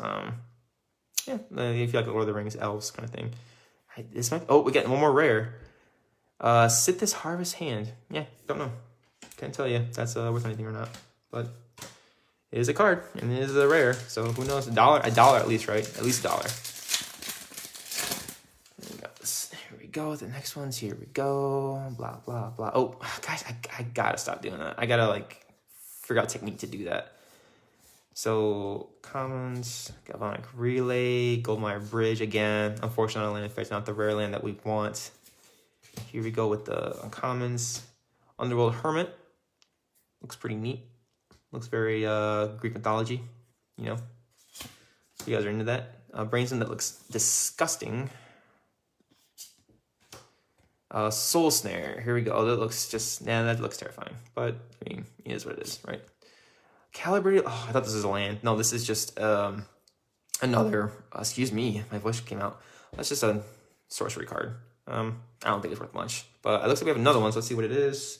Yeah, if you like Lord of the Rings, elves kind of thing. We get one more rare. Sit this Harvest Hand. Yeah, don't know. Can't tell you if that's worth anything or not. But it is a card, and it is a rare. So who knows? A dollar at least, right? At least $1. We got this. Here we go. The next one's here we go. Blah, blah, blah. Oh, guys, I gotta stop doing that. I gotta, like, figure out technique to do that. So, commons, Galvanic Relay, Goldmire Bridge again. Unfortunately, land effect, not the rare land that we want. Here we go with the uncommons. Underworld Hermit. Looks pretty neat. Looks very Greek mythology, you know. If you guys are into that. Brainstorm that looks disgusting. Soul Snare. Here we go. Oh, that looks that looks terrifying. But, I mean, it is what it is, right? Calibrated. Oh, I thought this was a land. No, this is just another. Excuse me, my voice came out. That's just a sorcery card. I don't think it's worth much, but it looks like we have another one. So let's see what it is.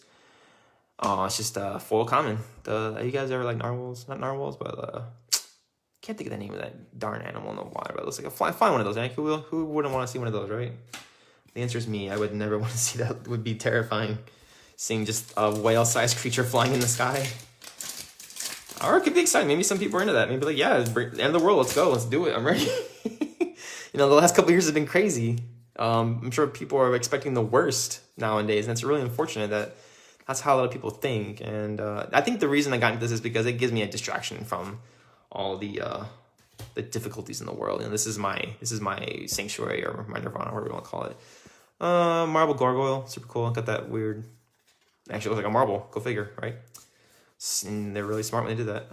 Oh, it's just a foil common. You guys ever like narwhals? Not narwhals, but can't think of the name of that darn animal in the water. But it looks like a fly one of those. Right? Who wouldn't want to see one of those, right? The answer is me. I would never want to see that. It would be terrifying, seeing just a whale-sized creature flying in the sky. Or it could be exciting. Maybe some people are into that. Maybe like, yeah, the end of the world. Let's go. Let's do it. I'm ready. You know, the last couple of years have been crazy. I'm sure people are expecting the worst nowadays, and it's really unfortunate that that's how a lot of people think. And I think the reason I got into this is because it gives me a distraction from all the difficulties in the world. And this is my sanctuary or my nirvana, whatever you want to call it. Marble gargoyle, super cool. Got that weird. Actually, looks like a marble. Go figure, right? And they're really smart when they do that.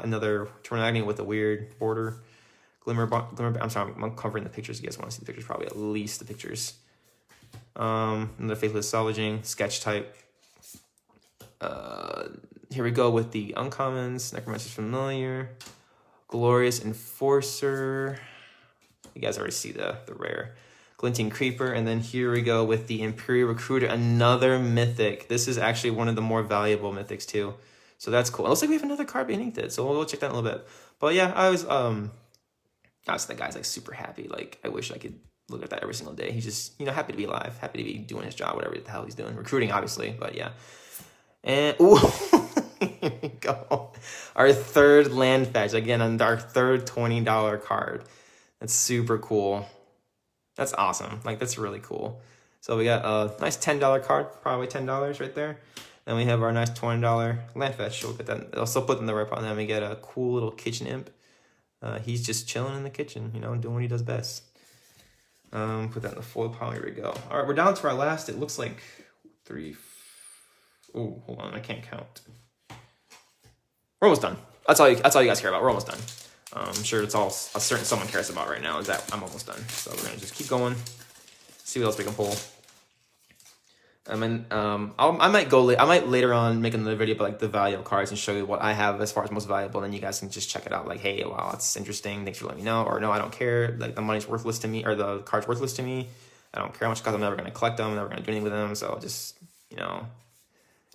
Another Tornado with a weird border. Glimmer. I'm sorry, I'm covering the pictures. You guys want to see the pictures? Probably at least the pictures. Another Faithless Salvaging, sketch type. Here we go with the uncommons. Necromancer's Familiar. Glorious Enforcer. You guys already see the rare. Glinting Creeper. And then here we go with the Imperial Recruiter. Another mythic. This is actually one of the more valuable mythics too. So that's cool. It looks like we have another card beneath it. So we'll check that in a little bit. But yeah, I was the guy's like super happy. Like I wish I could look at that every single day. He's just, happy to be alive, happy to be doing his job, whatever the hell he's doing. Recruiting, obviously, but yeah. And, ooh, here we go. Our third land fetch. Again, on our third $20 card. That's super cool. That's awesome. Like, that's really cool. So we got a nice $10 card, probably $10 right there. Then we have our nice $20 land fetch. We'll get that. I'll still put them in the right part. And then we get a cool little kitchen imp. He's just chilling in the kitchen, doing what he does best. Put that in the foil pile. Here we go. All right, we're down to our last. It looks like 3. Oh, hold on, I can't count. We're almost done. That's all you guys care about. We're almost done. I'm sure it's all a certain someone cares about right now is that I'm almost done. So we're gonna just keep going. See what else we can pull. I might later on make another video about like the value of cards and show you what I have as far as most valuable, and then you guys can just check it out. Like, hey, wow, that's interesting. Thanks for letting me know. Or no, I don't care. Like the money's worthless to me, or the card's worthless to me. I don't care how much because I'm never gonna collect them. I'm never gonna do anything with them. So just no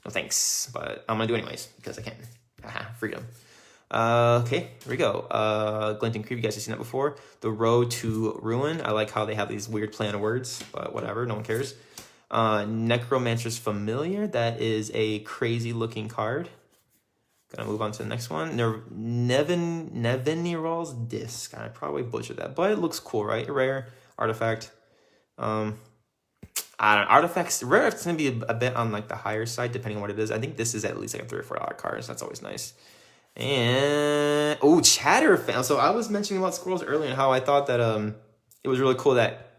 thanks. But I'm gonna do anyways because I can. Freedom. Okay, here we go. Glinting Creep, you guys have seen that before. The Road to Ruin. I like how they have these weird play on words, but whatever, no one cares. Necromancer's Familiar. That is a crazy looking card. Gonna move on to the next one. Neviniral's Disc. I probably butchered that, but it looks cool, right? Rare artifact. Artifacts rare. It's gonna be a bit on like the higher side, depending on what it is. I think this is at least like a $3 or $4 card, so that's always nice. And Chatter fan. So I was mentioning about scrolls earlier and how I thought that it was really cool that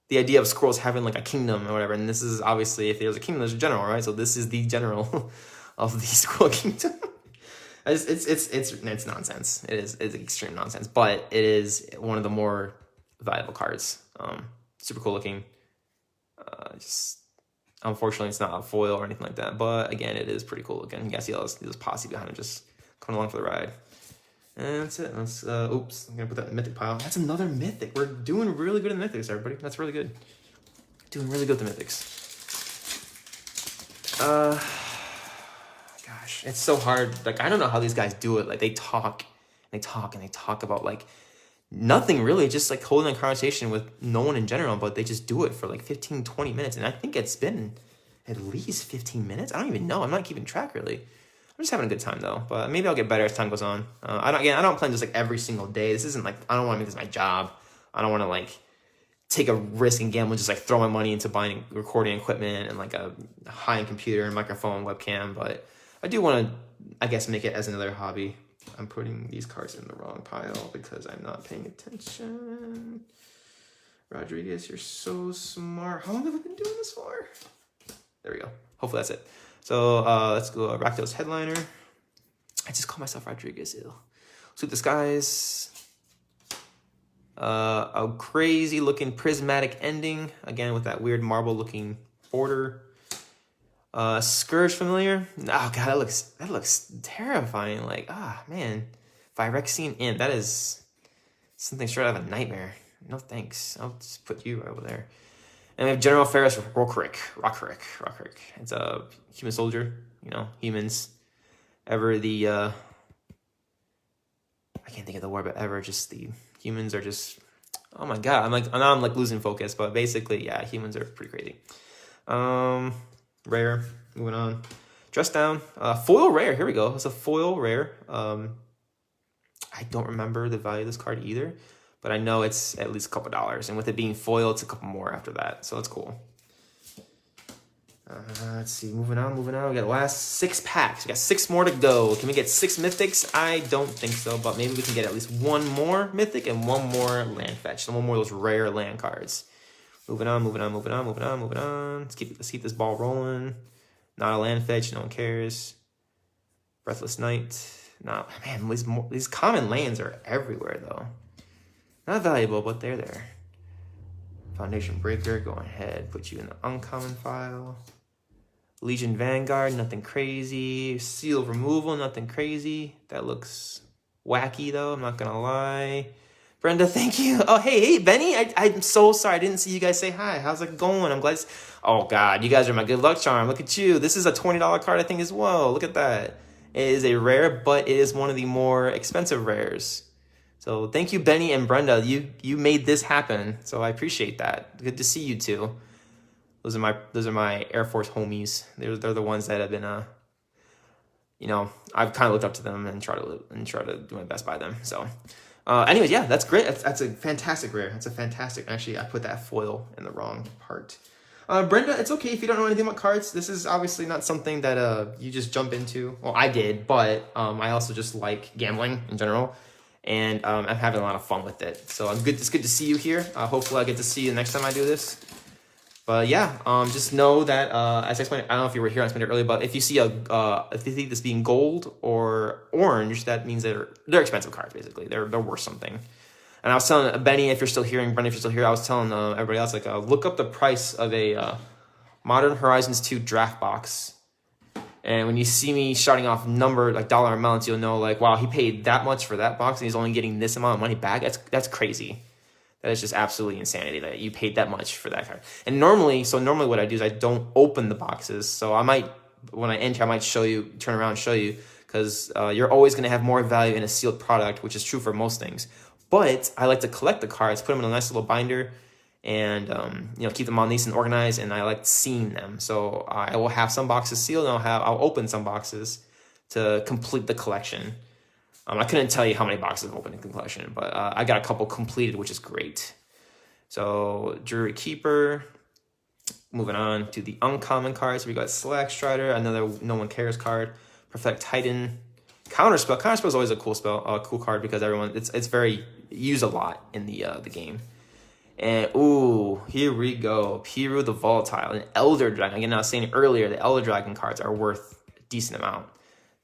the idea of scrolls having like a kingdom or whatever. And this is obviously, if there's a kingdom, there's a general, right? So this is the general of the scroll kingdom. It's nonsense. It's extreme nonsense, but it is one of the more valuable cards. Super cool looking. Just unfortunately, it's not a foil or anything like that. But again, it is pretty cool looking. You guys see all this posse behind it, just coming along for the ride. And that's it. Oops, I'm gonna put that in the mythic pile. That's another mythic. We're doing really good in the mythics, everybody. That's really good. Doing really good with the mythics. Gosh, it's so hard. Like, I don't know how these guys do it. Like, they talk about like nothing really, just like holding a conversation with no one in general, but they just do it for like 15, 20 minutes. And I think it's been at least 15 minutes. I don't even know. I'm not keeping track really. I'm just having a good time though, but maybe I'll get better as time goes on. I don't plan just like every single day. This isn't like, I don't want to make this my job. I don't want to like take a risk and gamble and just like throw my money into buying recording equipment and like a high-end computer and microphone, webcam. But I do want to, I guess, make it as another hobby. I'm putting these cards in the wrong pile because I'm not paying attention. Rodriguez, you're so smart. How long have I been doing this for? There we go. Hopefully that's it. So let's go Rakdos Headliner. I just call myself Rodriguez. Ew. Sweep the Skies. A crazy looking prismatic ending. Again with that weird marble looking border. Scourge Familiar. Oh god, that looks terrifying. Like, man. Phyrexian Imp. That is something straight out of a nightmare. No thanks. I'll just put you right over there. And we have General Ferris Rockrick. It's a human soldier. Humans. Ever the I can't think of the word, but ever just the humans are just, oh my god. I'm losing focus, but basically, yeah, humans are pretty crazy. Rare. Moving on. Dress Down. Foil rare. Here we go. It's a foil rare. I don't remember the value of this card either, but I know it's at least a couple dollars. And with it being foil, it's a couple more after that. So that's cool. Let's see. Moving on. We got the last 6 packs. We got 6 more to go. Can we get 6 mythics? I don't think so, but maybe we can get at least 1 more mythic and 1 more land fetch. And 1 more of those rare land cards. Moving on. Let's keep this ball rolling. Not a land fetch. No one cares. Breathless Night. Nah, man, these common lands are everywhere, though. Not valuable, but they're there. Foundation Breaker. Go ahead. Put you in the uncommon file. Legion Vanguard. Nothing crazy. Seal of Removal. Nothing crazy. That looks wacky, though. I'm not going to lie. Brenda, thank you. Oh, hey, Benny. I'm so sorry. I didn't see you guys say hi. How's it going? I'm glad. Oh, God. You guys are my good luck charm. Look at you. This is a $20 card, I think, as well. Look at that. It is a rare, but it is one of the more expensive rares. So thank you, Benny and Brenda. You made this happen. So I appreciate that. Good to see you too. Those are my Air Force homies. They're the ones that have been you know, I've kind of looked up to them and try to do my best by them. So anyways, yeah, that's great. That's a fantastic rare. That's a fantastic. Actually, I put that foil in the wrong part. Brenda, it's okay if you don't know anything about cards. This is obviously not something that you just jump into. Well, I did, but I also just like gambling in general, and I'm having a lot of fun with it. So it's good to see you here. Hopefully, I get to see you next time I do this. But yeah, just know that as I explained, I don't know if you were here, I explained it earlier, but if you see if you see this being gold or orange, that means they're expensive cards. Basically, they're worth something. And I was telling Benny, if you're still here, and Brendan, if you're still here, I was telling everybody else, like, look up the price of a Modern Horizons 2 draft box. And when you see me shouting off like dollar amounts, you'll know, like, wow, he paid that much for that box and he's only getting this amount of money back. That's crazy. That is just absolutely insanity that you paid that much for that card. And normally what I do is I don't open the boxes. So I might, when I enter, I might turn around and show you, because you're always going to have more value in a sealed product, which is true for most things. But I like to collect the cards, put them in a nice little binder, and keep them all nice and organized. And I like seeing them. So I will have some boxes sealed, and I'll open some boxes to complete the collection. I couldn't tell you how many boxes I've opened in the collection, but I got a couple completed, which is great. So Druid Keeper. Moving on to the uncommon cards, we got Slag Strider, another No One Cares card. Perfect Titan. Counterspell. Counterspell is always a cool card, because it's very used a lot in the game. And ooh, here we go. Piru the Volatile, an Elder Dragon. Again, I was saying earlier, the Elder Dragon cards are worth a decent amount.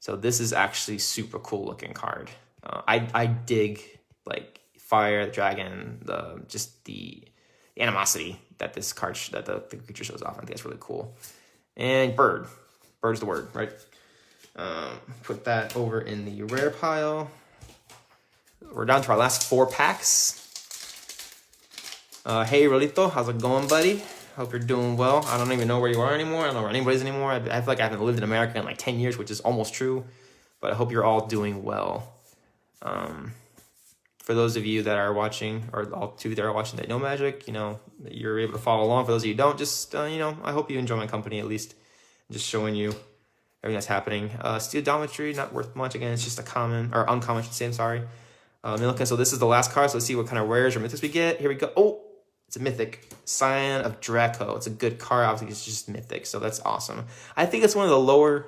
So this is actually super cool looking card. I dig like Fire, the Dragon, the animosity that this card that the creature shows off. I think that's really cool. And Bird. Bird's the word, right? Put that over in the rare pile. We're down to our last 4 packs. Hey, Rolito, how's it going, buddy? Hope you're doing well. I don't even know where you are anymore. I don't know where anybody's anymore. I feel like I haven't lived in America in like 10 years, which is almost true. But I hope you're all doing well. For those of you that are watching, or all 2 that are watching that know Magic, you're able to follow along. For those of you who don't, just, I hope you enjoy my company at least. Just showing you everything that's happening. Steodometry, not worth much. Again, it's just a common, or uncommon, I should say, I'm sorry. So this is the last card, so let's see what kind of rares or mythics we get. Here we go. Oh, it's a mythic. Scion of Draco. It's a good card. Obviously, it's just mythic, so that's awesome. I think it's one of the lower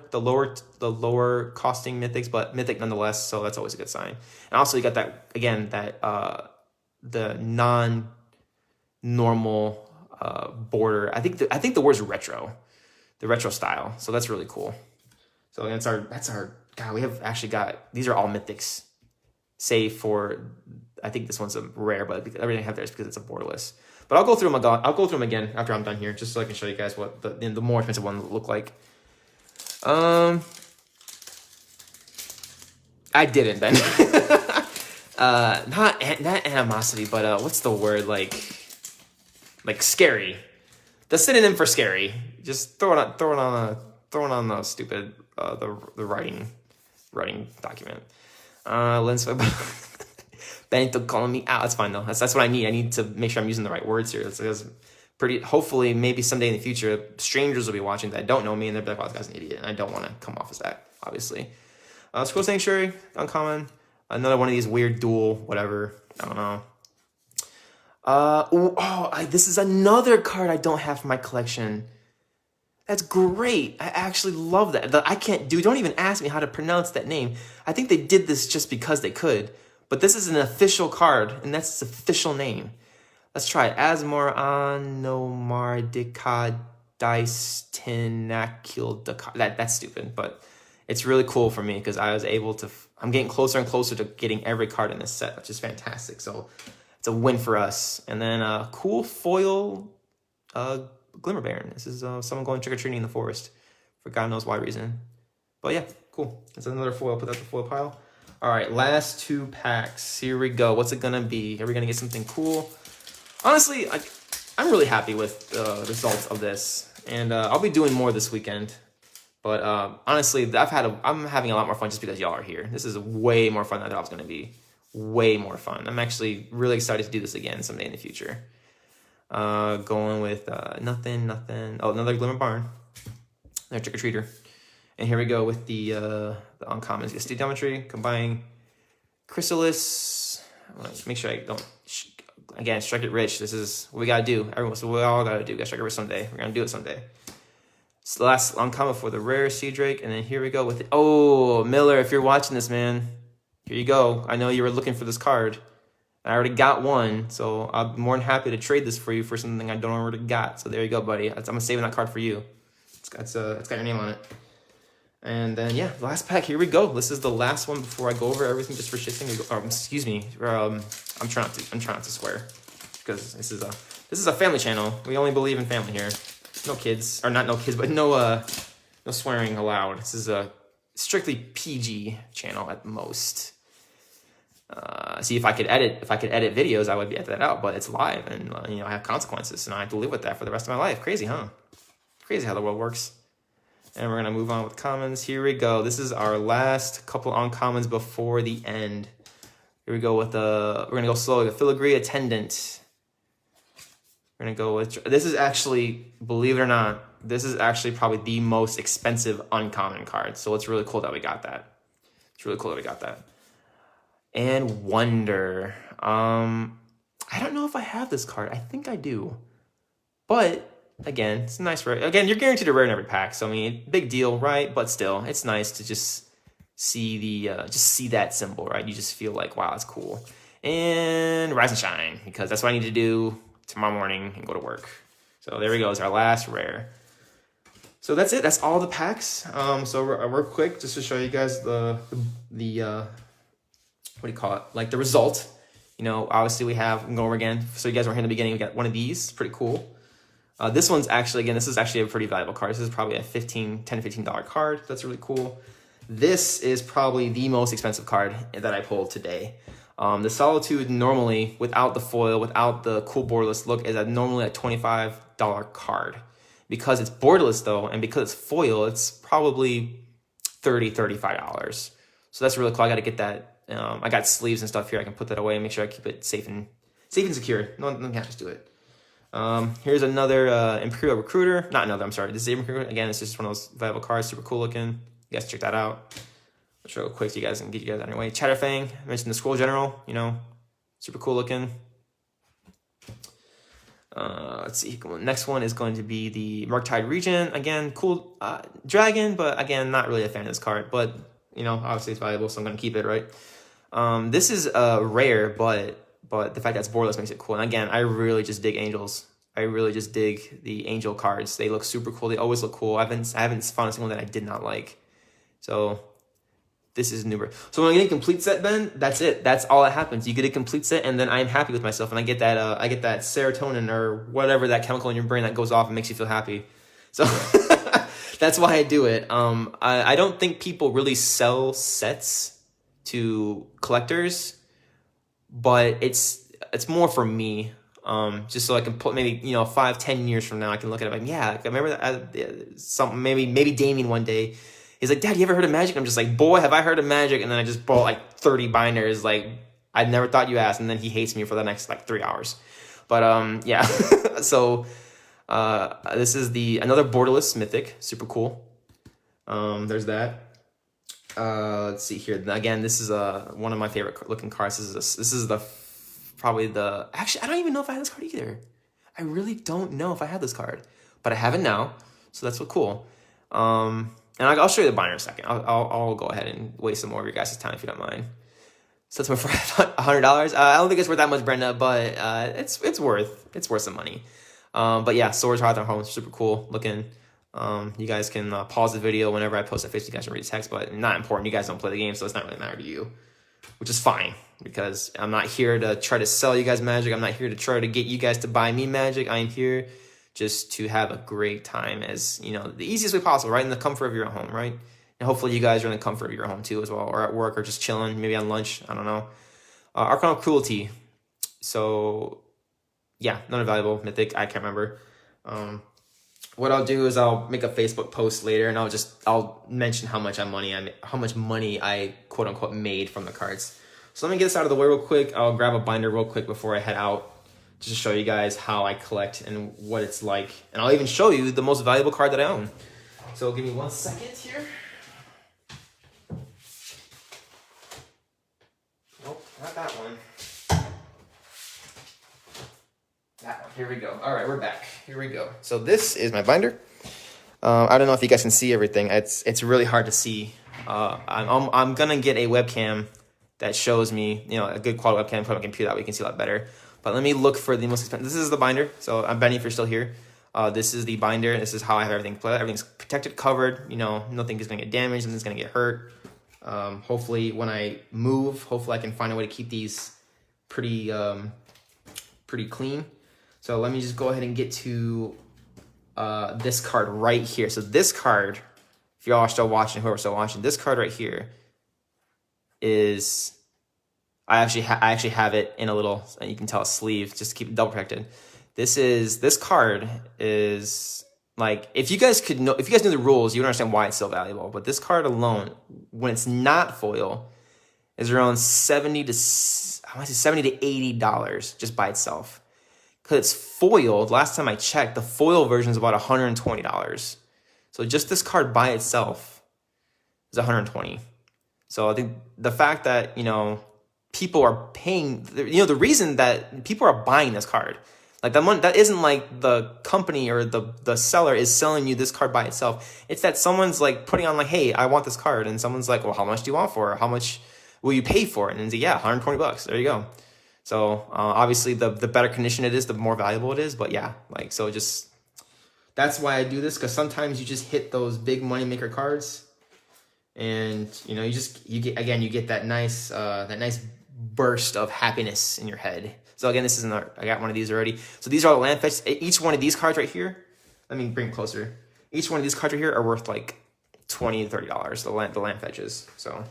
costing mythics, but mythic nonetheless, so that's always a good sign. And also, you got that, again, the non-normal border. I think the word's retro. The retro style. So that's really cool. So that's our God, we have actually got, these are all mythics. Save for, I think this one's a rare, but everything I have there is because it's a borderless. But I'll go through them again after I'm done here, just so I can show you guys what the more expensive ones look like. I didn't then. Not animosity, but what's the word, like scary. The synonym for scary. Just throw it on the stupid the writing document. Lens Benito calling me out. That's fine though. That's what I need. I need to make sure I'm using the right words here. It's pretty. Hopefully, maybe someday in the future, strangers will be watching that don't know me and they'll be like, "Oh, this guy's an idiot." And I don't want to come off as that, obviously. Scroll Sanctuary, uncommon. Another one of these weird dual, whatever. I don't know. This is another card I don't have for my collection. That's great. I actually love that. Don't even ask me how to pronounce that name. I think they did this just because they could. But this is an official card, and that's its official name. Let's try it. Asmor Anomardika Distenacul. That's stupid, but it's really cool for me because I was able to... I'm getting closer and closer to getting every card in this set, which is fantastic. So it's a win for us. And then a cool foil Glimmer Baron. This is someone going trick-or-treating in the forest for God knows why reason. But yeah, cool. That's another foil. Put that in the foil pile. All right, last 2 packs. Here we go. What's it going to be? Are we going to get something cool? Honestly, I'm really happy with the results of this. And I'll be doing more this weekend. But honestly, I'm having a lot more fun just because y'all are here. This is way more fun than I thought it was going to be. way more fun. I'm actually really excited to do this again someday in the future. Going with nothing. Oh, another Glimmer Barn. Another Trick-or-Treater. And here we go with the uncommons. Get Steometry, Combine, Chrysalis. I want to make sure I don't, again, strike it rich. This is what we got to do. So we all got to do. Got to strike it rich someday. We're going to do it someday. It's the last uncommon for the rare Sea Drake. And then here we go with it. Oh, Miller, if you're watching this, man, here you go. I know you were looking for this card. I already got one, so I'm more than happy to trade this for you for something I don't already got. So there you go, buddy. I'm saving that card for you. It's got your name on it. And then, yeah, last pack. Here we go. This is the last one before I go over everything just for shifting. Excuse me. I'm trying not to swear because this is a family channel. We only believe in family here. No kids, or not no kids, but no swearing allowed. This is a strictly PG channel at most. See, if I could edit videos, I would edit that out, but it's live, and I have consequences, and I have to live with that for the rest of my life. Crazy, huh? Crazy how the world works. And we're gonna move on with commons. Here we go. This is our last couple uncommons before the end. Here we go with we're gonna go slowly. The Filigree Attendant. We're gonna go with, this is actually, believe it or not, this is actually probably the most expensive uncommon card. So it's really cool that we got that. And Wonder. I don't know if I have this card. I think I do. But again, it's a nice rare. Again, you're guaranteed a rare in every pack. So I mean, big deal, right? But still, it's nice to just see that symbol, right? You just feel like, wow, that's cool. And Rise and Shine, because that's what I need to do tomorrow morning and go to work. So there we go. It's our last rare. So that's it. That's all the packs. So real quick, just to show you guys the what do you call it? Like the result. Obviously we can go over again. So you guys were here in the beginning. We got one of these. Pretty cool. This one's actually, again, this is actually a pretty valuable card. This is probably a $10 to $15 card. That's really cool. This is probably the most expensive card that I pulled today. The Solitude normally, without the foil, without the cool borderless look, is normally a $25 card. Because it's borderless though, and because it's foil, it's probably $30, $35. So that's really cool. I got to get that. I got sleeves and stuff here. I can put that away and make sure I keep it safe and secure. Nothing happens to it. Here's another Imperial Recruiter. Not another, I'm sorry. This is a Recruiter. Again, it's just one of those valuable cards. Super cool looking. You guys check that out. I'll show it real quick so you guys can get you guys out of your way. Chatterfang. I mentioned the Scroll General. Super cool looking. Let's see. Next one is going to be the Murktide Regent. Again, cool dragon, but again, not really a fan of this card. But, obviously it's valuable, so I'm going to keep it, right? This is rare, but the fact that it's borderless makes it cool. And again, I really just dig angels. I really just dig the angel cards. They look super cool. They always look cool. I haven't found a single one that I did not like. So this is newer. So when I get a complete set, Ben, that's it. That's all that happens. You get a complete set, and then I'm happy with myself, and I get that serotonin or whatever, that chemical in your brain that goes off and makes you feel happy. So that's why I do it. I don't think people really sell sets to collectors, but it's more for me. Just so I can put maybe 5-10 years from now I can look at it like, yeah, I remember that maybe Damien one day. He's like, Dad, you ever heard of Magic? I'm just like, boy, have I heard of Magic. And then I just bought like 30 binders. Like, I never thought you asked. And then he hates me for the next like 3 hours. But yeah. So this is another borderless mythic. Super cool. There's that. Let's see here. Again, this is one of my favorite looking cards. This is probably actually, I don't even know if I have this card either. I really don't know if I have this card, but I have it now. So that's cool. And I'll show you the binder in a second. I'll go ahead and waste some more of your guys' time if you don't mind. So that's for $100. I don't think it's worth that much, Brenda, but it's worth some money. But yeah, Swords Hearth and Home, super cool looking. You guys can pause the video whenever I post a Facebook. You guys can read the text, but not important. You guys don't play the game, so it's not really matter to you, which is fine because I'm not here to try to sell you guys Magic. I'm not here to try to get you guys to buy me Magic. I am here just to have a great time as, the easiest way possible, right? In the comfort of your own home, right? And hopefully you guys are in the comfort of your home too as well, or at work, or just chilling, maybe on lunch, I don't know. Archon Cruelty. So, yeah, not a valuable mythic, I can't remember. What I'll do is I'll make a Facebook post later, and I'll mention how much money I quote unquote made from the cards. So let me get this out of the way real quick. I'll grab a binder real quick before I head out, just to show you guys how I collect and what it's like. And I'll even show you the most valuable card that I own. So give me 1 second here. Nope, not that one. That one. Here we go. All right, we're back. Here we go. So this is my binder. I don't know if you guys can see everything. It's really hard to see. I'm gonna get a webcam that shows me, a good quality webcam, put on my computer that way you can see a lot better. But let me look for the most expensive. This is the binder. So I'm Benny if you're still here. This is the binder. This is how I have everything. Everything's protected, covered. Nothing is gonna get damaged. Nothing's gonna get hurt. Hopefully, when I move, I can find a way to keep these pretty clean. So let me just go ahead and get to this card right here. So this card, if y'all are still watching, whoever's still watching, this card right here is, I actually have it in a little, you can tell, a sleeve, just to keep it double protected. This card is like, if you guys knew the rules, you would understand why it's so valuable. But this card alone, when it's not foil, is around $70 to $80 just by itself. Because it's foiled, last time I checked, the foil version is about $120. So just this card by itself is $120. So I think the fact that, people are paying, the reason that people are buying this card, like that isn't like the company or the seller is selling you this card by itself. It's that someone's like putting on like, hey, I want this card. And someone's like, well, how much do you want for it? How much will you pay for it? And it's like, yeah, $120. There you go. So obviously the better condition it is, the more valuable it is. But yeah, that's why I do this, because sometimes you just hit those big moneymaker cards, and you get that nice burst of happiness in your head. So again, I got one of these already. So these are the land fetch. Each one of these cards right here, let me bring it closer. Each one of these cards right here are worth like $20 to $30. The land fetches. So.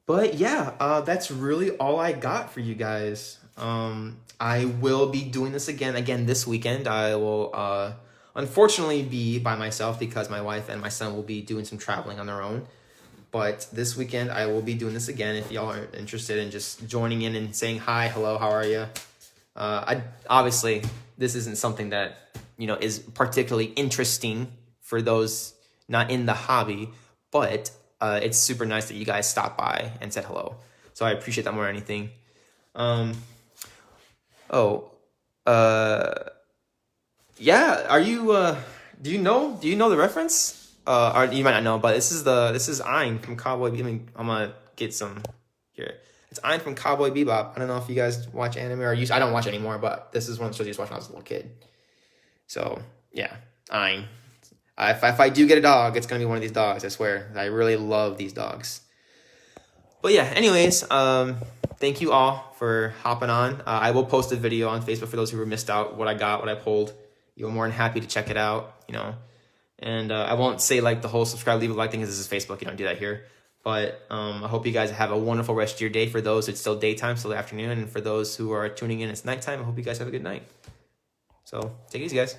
But yeah, that's really all I got for you guys. I will be doing this again this weekend. I will unfortunately be by myself because my wife and my son will be doing some traveling on their own. But this weekend I will be doing this again. If y'all are interested in just joining in and saying hi, hello, how are you? Obviously this isn't something that is particularly interesting for those not in the hobby, but it's super nice that you guys stopped by and said hello. So I appreciate that more than anything. Yeah, are you, do you know the reference? Or you might not know, but this is Ein from Cowboy Bebop. I'm gonna get some here. It's Ein from Cowboy Bebop. I don't know if you guys watch anime or I don't watch anymore, but this is one of the shows I used to watch when I was a little kid. So yeah, Ein. If I do get a dog, it's going to be one of these dogs, I swear. I really love these dogs. But yeah, anyways, thank you all for hopping on. I will post a video on Facebook for those who were missed out, what I got, what I pulled. You're more than happy to check it out, And I won't say like the whole subscribe, leave a like thing, because this is Facebook. You don't do that here. But I hope you guys have a wonderful rest of your day. For those, it's still daytime, still afternoon. And for those who are tuning in, it's nighttime. I hope you guys have a good night. So take it easy, guys.